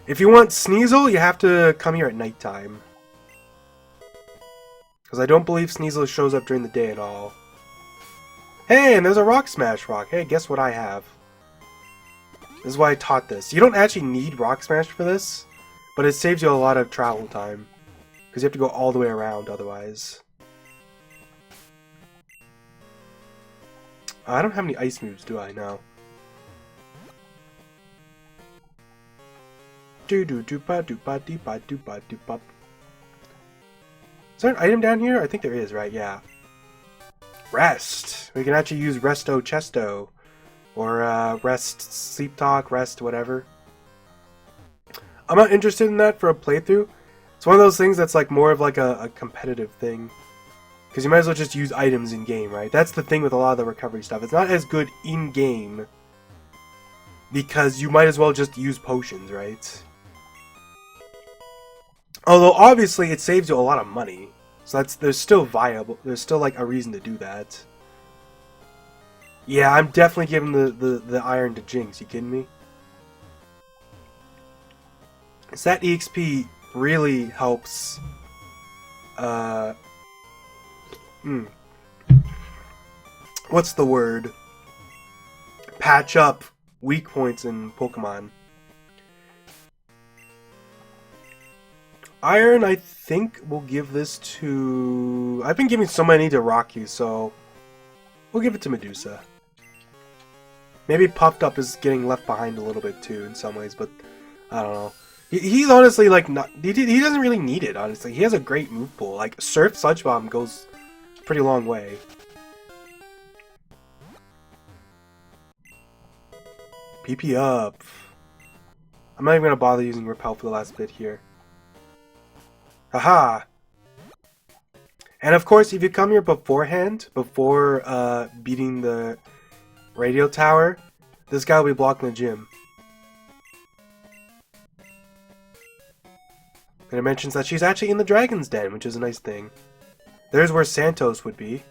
if you want Sneasel, you have to come here at nighttime. Because I don't believe Sneasel shows up during the day at all. Hey, and there's a Rock Smash rock. Hey, guess what I have? This is why I taught this. You don't actually need Rock Smash for this, but it saves you a lot of travel time. Because you have to go all the way around otherwise. I don't have any ice moves, do I? No. Is there an item down here? I think there is, right? Yeah. Rest. We can actually use Resto Chesto. Or Rest Sleep Talk, Rest whatever. I'm not interested in that for a playthrough. It's one of those things that's like more of like a competitive thing. Because you might as well just use items in-game, right? That's the thing with a lot of the recovery stuff. It's not as good in-game because you might as well just use potions, right? Although, obviously, it saves you a lot of money. So there's still viable. There's still, like, a reason to do that. Yeah, I'm definitely giving the iron to Jynx. You kidding me? So that EXP really helps... What's the word? Patch up weak points in Pokemon. Iron, I think we'll give this to... I've been giving so many to Rocky, so we'll give it to Medusa. Maybe Puffed Up is getting left behind a little bit too in some ways, but I don't know. He's honestly like not... He doesn't really need it, honestly. He has a great move pool. Like, Surf Sludge Bomb goes a pretty long way. PP up. I'm not even going to bother using Repel for the last bit here. Haha! And of course, if you come here beforehand, before beating the radio tower, this guy will be blocking the gym. And it mentions that she's actually in the Dragon's Den, which is a nice thing. There's where Santos would be.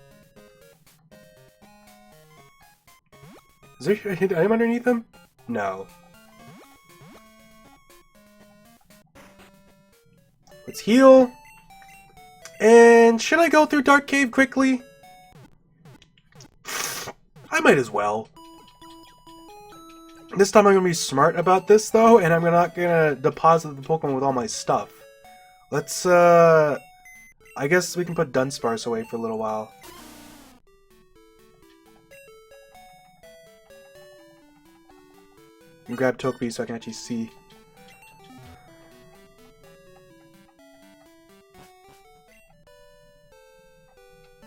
Is there a hidden item underneath him? No. Let's heal. And should I go through Dark Cave quickly? I might as well. This time I'm going to be smart about this though, and I'm not going to deposit the Pokemon with all my stuff. Let's, I guess we can put Dunsparce away for a little while. And grab Togepi so I can actually see.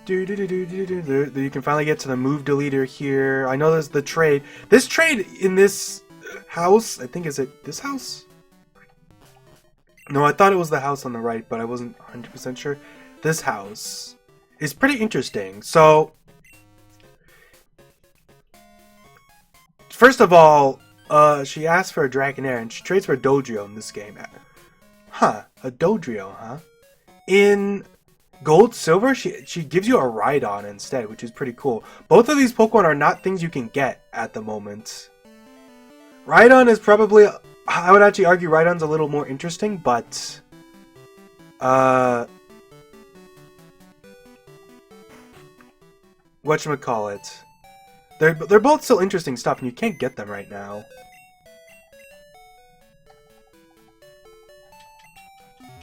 You can finally get to the move deleter here. I know there's the trade. This trade in this house, I think, is it this house? No, I thought it was the house on the right, but I wasn't 100% sure. This house is pretty interesting. So, first of all, she asks for a Dragonair, and she trades for a Dodrio in this game. Huh, a Dodrio, huh? In Gold, Silver, she gives you a Rhydon instead, which is pretty cool. Both of these Pokemon are not things you can get at the moment. Rhydon is probably... I would actually argue Rhydon's a little more interesting, but... whatchamacallit. They're both still interesting stuff, and you can't get them right now.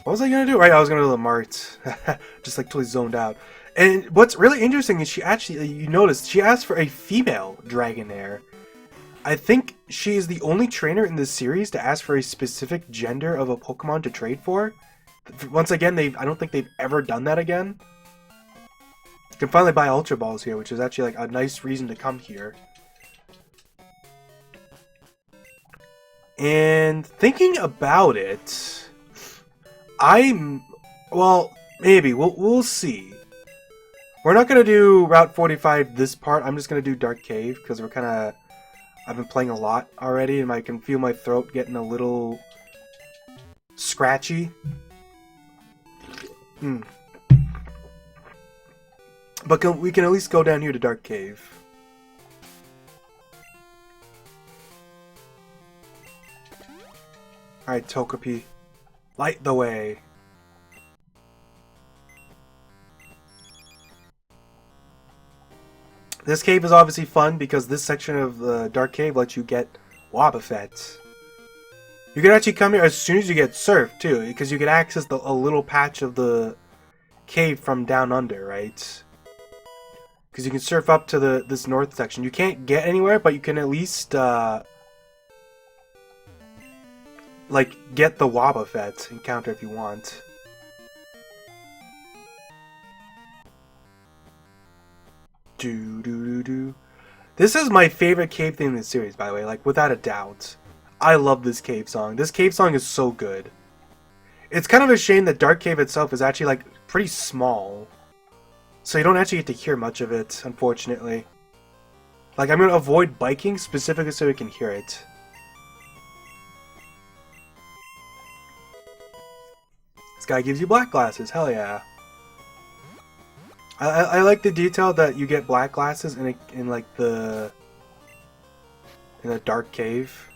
What was I gonna do? Right, I was gonna do the Mart. Just like totally zoned out. And what's really interesting is she actually, you noticed, she asked for a female Dragonair. I think she is the only trainer in this series to ask for a specific gender of a Pokemon to trade for. Once again, I don't think they've ever done that again. You can finally buy Ultra Balls here, which is actually like a nice reason to come here. And thinking about it... well, maybe. We'll see. We're not going to do Route 45 this part. I'm just going to do Dark Cave, because we're kind of... I've been playing a lot already, and I can feel my throat getting a little... scratchy. But we can at least go down here to Dark Cave. Alright, Togepi. Light the way. This cave is obviously fun because this section of the Dark Cave lets you get Wobbuffet. You can actually come here as soon as you get Surf, too, because you can access a little patch of the cave from down under, right? Because you can surf up to this north section. You can't get anywhere, but you can at least, like, get the Wobbuffet encounter if you want. This is my favorite cave theme in the series, by the way, like, without a doubt. I love this cave song. This cave song is so good. It's kind of a shame that Dark Cave itself is actually, like, pretty small. So you don't actually get to hear much of it, unfortunately. Like, I'm going to avoid biking specifically so we can hear it. This guy gives you black glasses, hell yeah. I like the detail that you get black glasses in a dark cave.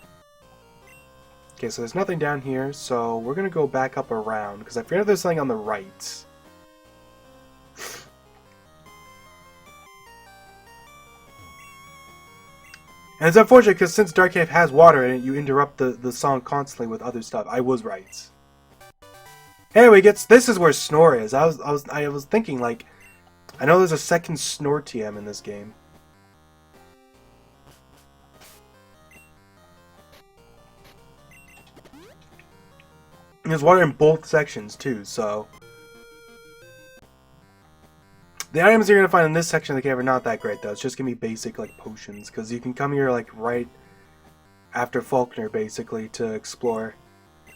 Okay, so there's nothing down here, so we're gonna go back up around because I forget if there's something on the right. And it's unfortunate because since Dark Cave has water in it, you interrupt the song constantly with other stuff. I was right. Anyway, this is where Snore is. I was thinking, like, I know there's a second Snore TM in this game. And there's water in both sections too, so the items you're gonna find in this section of the cave are not that great though. It's just gonna be basic like potions, because you can come here like right after Faulkner basically to explore.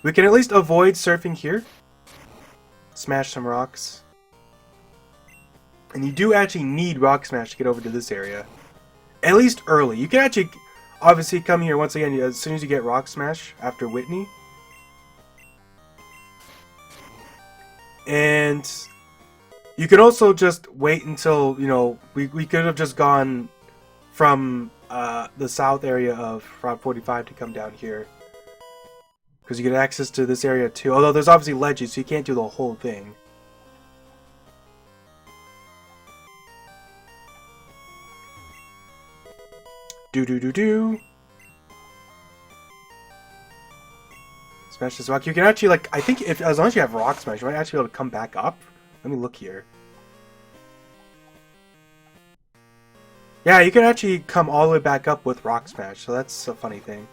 We can at least avoid surfing here. Smash some rocks. And you do actually need Rock Smash to get over to this area. At least early. You can actually obviously come here once again as soon as you get Rock Smash after Whitney. And you can also just wait until, you know, we could have just gone from the south area of Route 45 to come down here. Because you get access to this area too. Although there's obviously ledges, so you can't do the whole thing. Do. Smash this rock. You can actually, like, I think as long as you have Rock Smash, you might actually be able to come back up. Let me look here. Yeah, you can actually come all the way back up with Rock Smash, so that's a funny thing.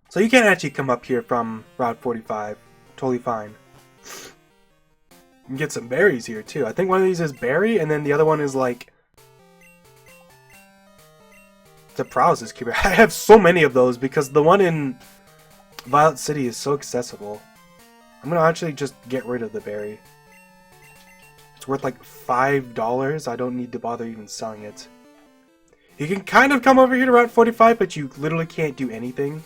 So you can actually come up here from Route 45. Totally fine. You can get some berries here, too. I think one of these is berry, and then the other one is, like, the paralysis cube. I have so many of those because the one in Violet City is so accessible. I'm gonna actually just get rid of the berry. It's worth like $5. I don't need to bother even selling it. You can kind of come over here to Route 45, but you literally can't do anything.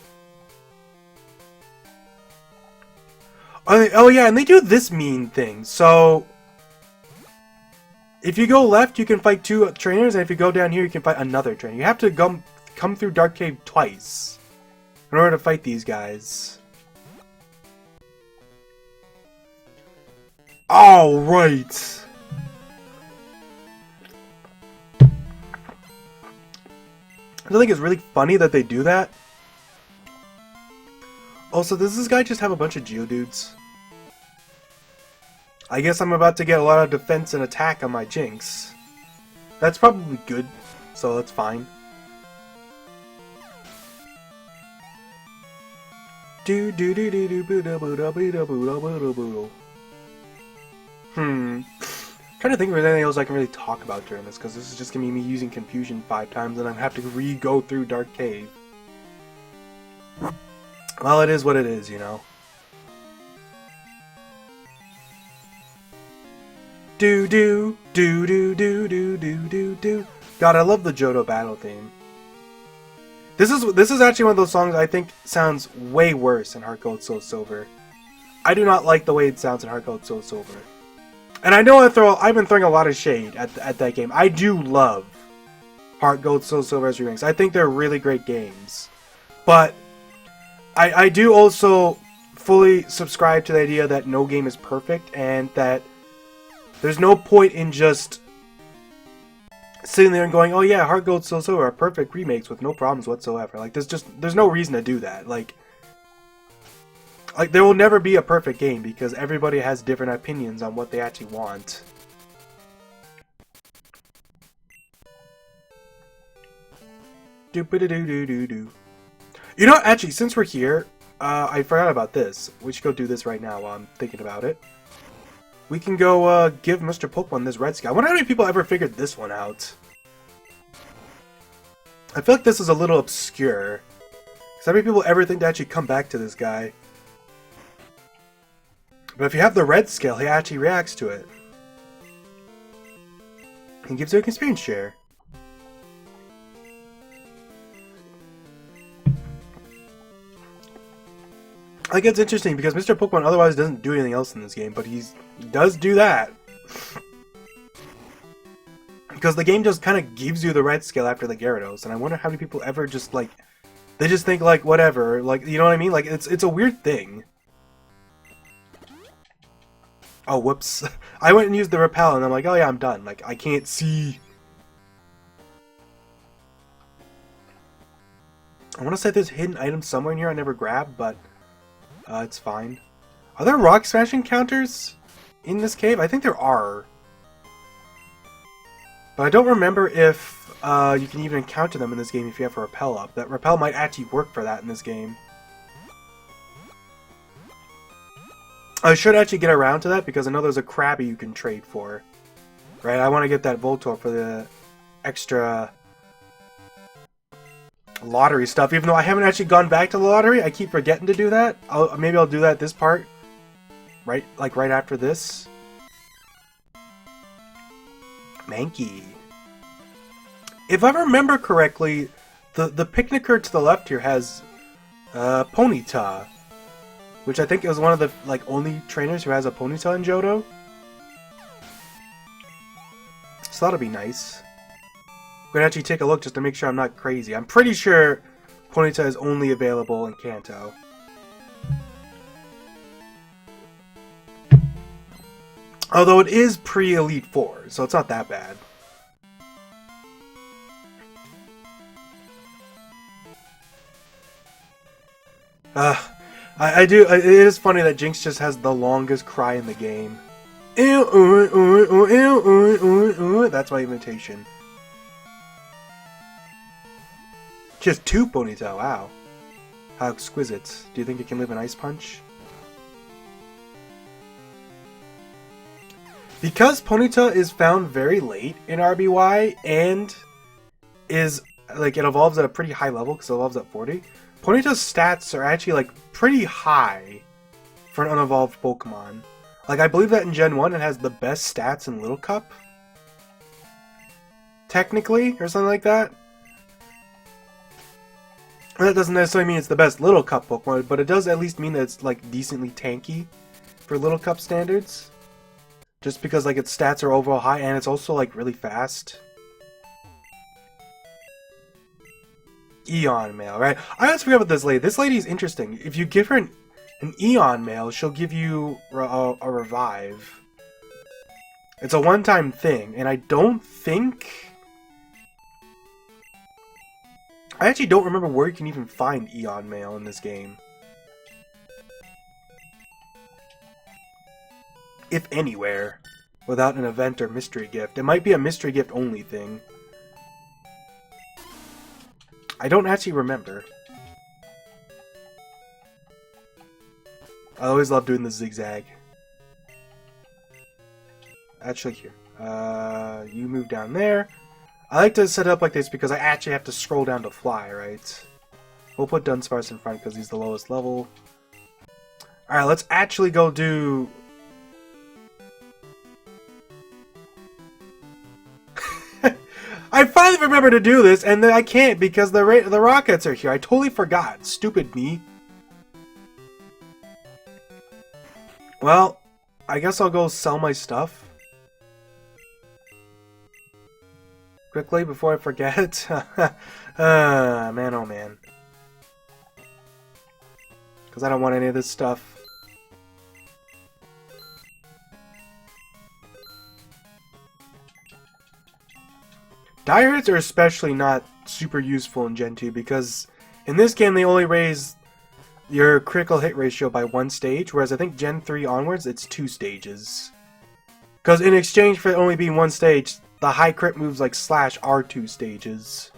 Oh yeah, and they do this mean thing. So, if you go left, you can fight 2 trainers, and if you go down here, you can fight another trainer. You have to come through Dark Cave twice in order to fight these guys. Alright. I think it's really funny that they do that. Also, does this guy just have a bunch of Geodudes? I guess I'm about to get a lot of defense and attack on my Jynx. That's probably good, so that's fine. Trying to think of anything else I can really talk about during this, because this is just gonna be me using Confusion 5 times and I have to re-go through Dark Cave. Well, it is what it is, you know. Do do do do do do do do do. God, I love the Johto battle theme. This is actually one of those songs I think sounds way worse in Heart Gold Soul Silver. I do not like the way it sounds in Heart Gold Soul Silver. And I know I've been throwing a lot of shade at that game. I do love Heart Gold Soul Silver as remakes. I think they're really great games. But I do also fully subscribe to the idea that no game is perfect and that there's no point in just sitting there and going, oh yeah, Heart Gold Soul Silver are perfect remakes with no problems whatsoever. Like there's no reason to do that. Like there will never be a perfect game because everybody has different opinions on what they actually want. Do-ba-da-do-do-do-do. You know, actually, since we're here, I forgot about this. We should go do this right now while I'm thinking about it. We can go give Mr. Pokemon this red sky. I wonder how many people ever figured this one out. I feel like this is a little obscure. Because how many people ever think to actually come back to this guy? But if you have the red scale, he actually reacts to it. And gives you an experience share. I think it's interesting because Mr. Pokemon otherwise doesn't do anything else in this game, but he does do that. Because the game just kind of gives you the red scale after the Gyarados, and I wonder how many people ever just like, they just think like whatever, like, you know what I mean? Like it's a weird thing. Oh, whoops. I went and used the repel and I'm like, oh yeah, I'm done. Like, I can't see. I want to say there's hidden items somewhere in here I never grabbed, but it's fine. Are there rock smash encounters in this cave? I think there are. But I don't remember if you can even encounter them in this game if you have a repel up. That repel might actually work for that in this game. I should actually get around to that because I know there's a Krabby you can trade for. Right, I want to get that Voltorb for the extra lottery stuff. Even though I haven't actually gone back to the lottery, I keep forgetting to do that. Maybe I'll do that this part. Right, like right after this. Mankey. If I remember correctly, the Picnicker to the left here has Ponyta. Which I think is one of the only trainers who has a Ponyta in Johto. So that'll be nice. We're gonna actually take a look just to make sure I'm not crazy. I'm pretty sure Ponyta is only available in Kanto. Although it is pre-Elite Four, so it's not that bad. I do. It is funny that Jynx just has the longest cry in the game. That's my imitation. She has 2 Ponyta. Wow. How exquisite. Do you think it can live in Ice Punch? Because Ponyta is found very late in RBY and is it evolves at a pretty high level because it evolves at 40. Ponyta's stats are actually pretty high for an unevolved Pokemon. Like, I believe that in Gen 1 it has the best stats in Little Cup. Technically, or something like that. That doesn't necessarily mean it's the best Little Cup Pokemon, but it does at least mean that it's, like, decently tanky for Little Cup standards. Just because, like, its stats are overall high, and it's also, like, really fast. Eon Mail, right? I always forget about this lady. This lady's interesting. If you give her an Eon Mail, she'll give you a revive. It's a one-time thing, and I don't think... I actually don't remember where you can even find Eon Mail in this game. If anywhere. Without an event or mystery gift. It might be a mystery gift only thing. I don't actually remember. I always love doing the zigzag. Actually, here. You move down there. I like to set it up like this because I actually have to scroll down to fly, right? We'll put Dunsparce in front because he's the lowest level. Alright, let's actually go do... I finally remember to do this, and then I can't because the rockets are here. I totally forgot. Stupid me. Well, I guess I'll go sell my stuff. Quickly, before I forget. Man, oh man. Because I don't want any of this stuff. Dire hits are especially not super useful in Gen 2 because in this game they only raise your critical hit ratio by 1 stage, whereas I think Gen 3 onwards it's 2 stages. Because in exchange for it only being 1 stage, the high crit moves like Slash are 2 stages.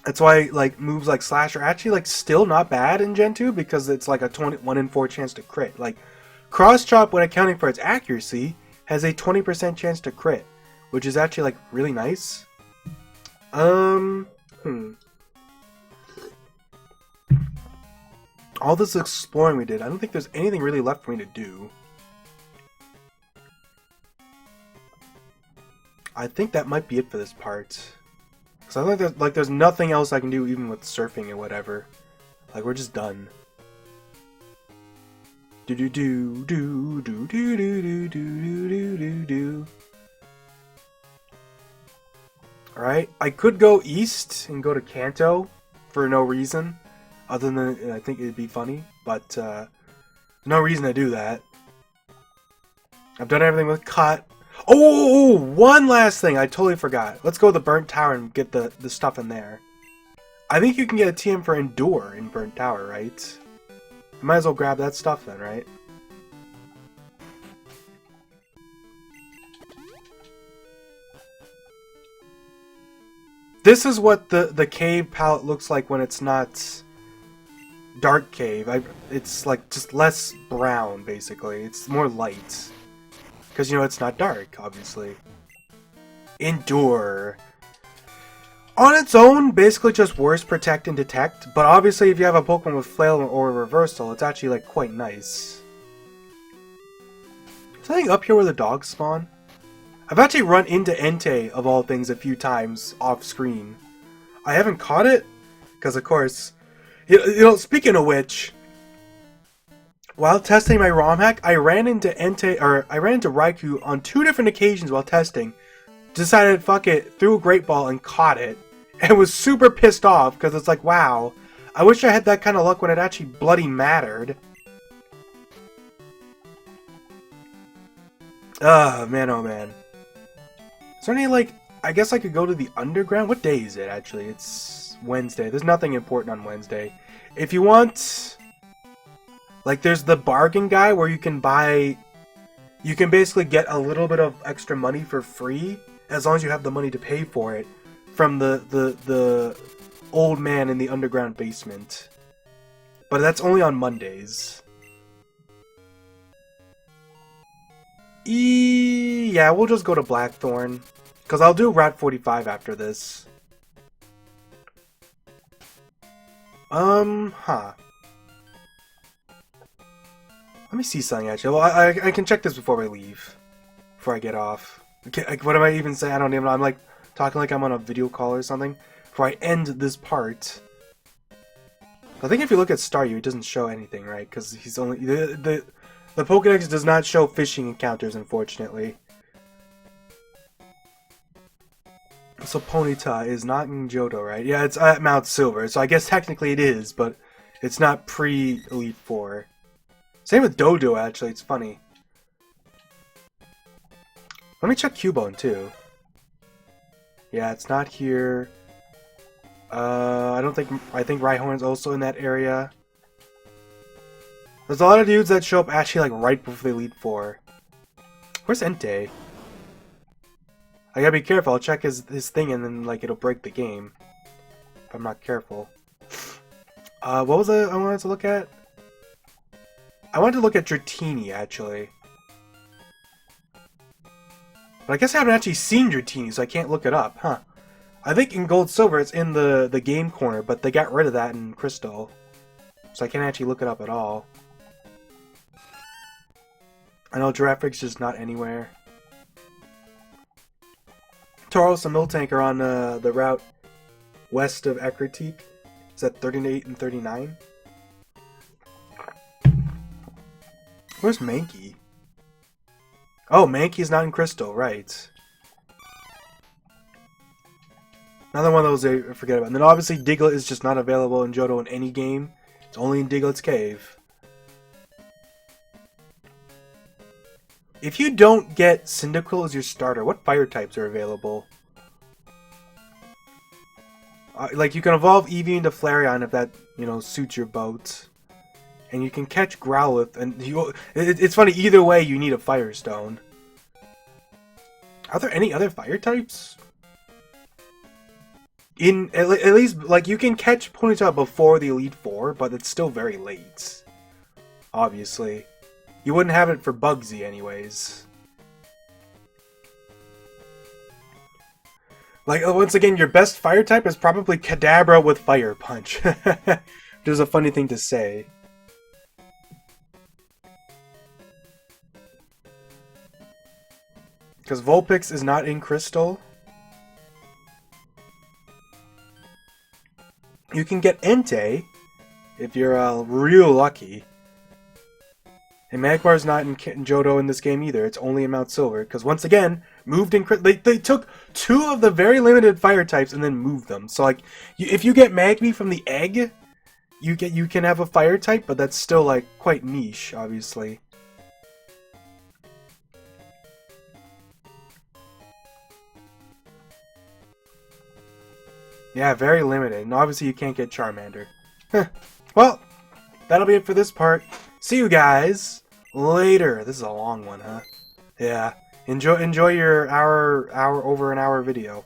That's why like moves like Slash are actually like still not bad in Gen 2 because it's like a 1 in 4 chance to crit. Like Cross Chop, when accounting for its accuracy, has a 20% chance to crit, which is actually like really nice. All this exploring we did, I don't think there's anything really left for me to do. I think that might be it for this part. Because I think there's nothing else I can do even with surfing and whatever. Like, we're just done. Do do do do do do do do do do do do. Alright, I could go east and go to Kanto for no reason. Other than I think it'd be funny, but no reason to do that. I've done everything with Cut. Oh, one last thing I totally forgot. Let's go to the Burnt Tower and get the stuff in there. I think you can get a TM for Endure in Burnt Tower, right? I might as well grab that stuff then, right? This is what the cave palette looks like when it's not dark cave. It's like just less brown, basically. It's more light. Because, you know, it's not dark, obviously. Endure. On its own, basically just worse protect and detect. But obviously, if you have a Pokemon with Flail or Reversal, it's actually, like, quite nice. Something up here where the dogs spawn? I've actually run into Entei, of all things, a few times off screen. I haven't caught it, because, of course... You know, speaking of which... While testing my ROM hack, I ran into Raikou on 2 different occasions while testing. Decided, fuck it, threw a Great Ball and caught it. And was super pissed off, because it's like, wow, I wish I had that kind of luck when it actually bloody mattered. Man, oh man. Is there any, like, I guess I could go to the underground? What day is it, actually? It's Wednesday. There's nothing important on Wednesday. If you want... Like, there's the bargain guy where you can buy... You can basically get a little bit of extra money for free, as long as you have the money to pay for it, from the old man in the underground basement. But that's only on Mondays. Yeah, we'll just go to Blackthorn. Because I'll do Route 45 after this. Let me see something actually. Well, I can check this before we leave. Before I get off. Okay, like, what am I even saying? I don't even know. I'm like talking like I'm on a video call or something. Before I end this part. I think if you look at Staryu, it doesn't show anything, right? Because he's only... The Pokédex does not show fishing encounters, unfortunately. So Ponyta is not in Johto, right? Yeah, it's at Mount Silver, so I guess technically it is, but it's not pre-Elite Four. Same with Dodo, actually. It's funny. Let me check Cubone, too. Yeah, it's not here. I think Rhyhorn's also in that area. There's a lot of dudes that show up actually like right before the Elite Four. Where's Entei? I gotta be careful. I'll check his thing and then like it'll break the game if I'm not careful. What was it I wanted to look at? I wanted to look at Dratini actually. But I guess I haven't actually seen Dratini, so I can't look it up, huh? I think in Gold Silver it's in the game corner, but they got rid of that in Crystal. So I can't actually look it up at all. I know Giraffe's just not anywhere. Tauros and Miltank are on the route west of Ekritik. Is that 38 and 39? Where's Mankey? Oh, Mankey's not in Crystal, right. Another one of those I forget about. And then obviously Diglett is just not available in Johto in any game. It's only in Diglett's Cave. If you don't get Cyndaquil as your starter, what fire types are available? Like, you can evolve Eevee into Flareon if that, you know, suits your boat. And you can catch Growlithe, and it's funny, either way you need a Firestone. Are there any other fire types? At least, like, you can catch Ponyta before the Elite Four, but it's still very late. Obviously. You wouldn't have it for Bugsy anyways. Like, once again, your best fire type is probably Kadabra with Fire Punch. Which is a funny thing to say. Because Vulpix is not in Crystal. You can get Entei if you're real lucky. And Magmar's not in Johto in this game either. It's only in Mount Silver. Because once again, moved in... They took two of the very limited fire types and then moved them. So like, if you get Magby from the egg, you can have a fire type, but that's still like quite niche, obviously. Yeah, very limited. And obviously you can't get Charmander. Well, that'll be it for this part. See you guys later. This is a long one, huh? Yeah. Enjoy your over an hour video.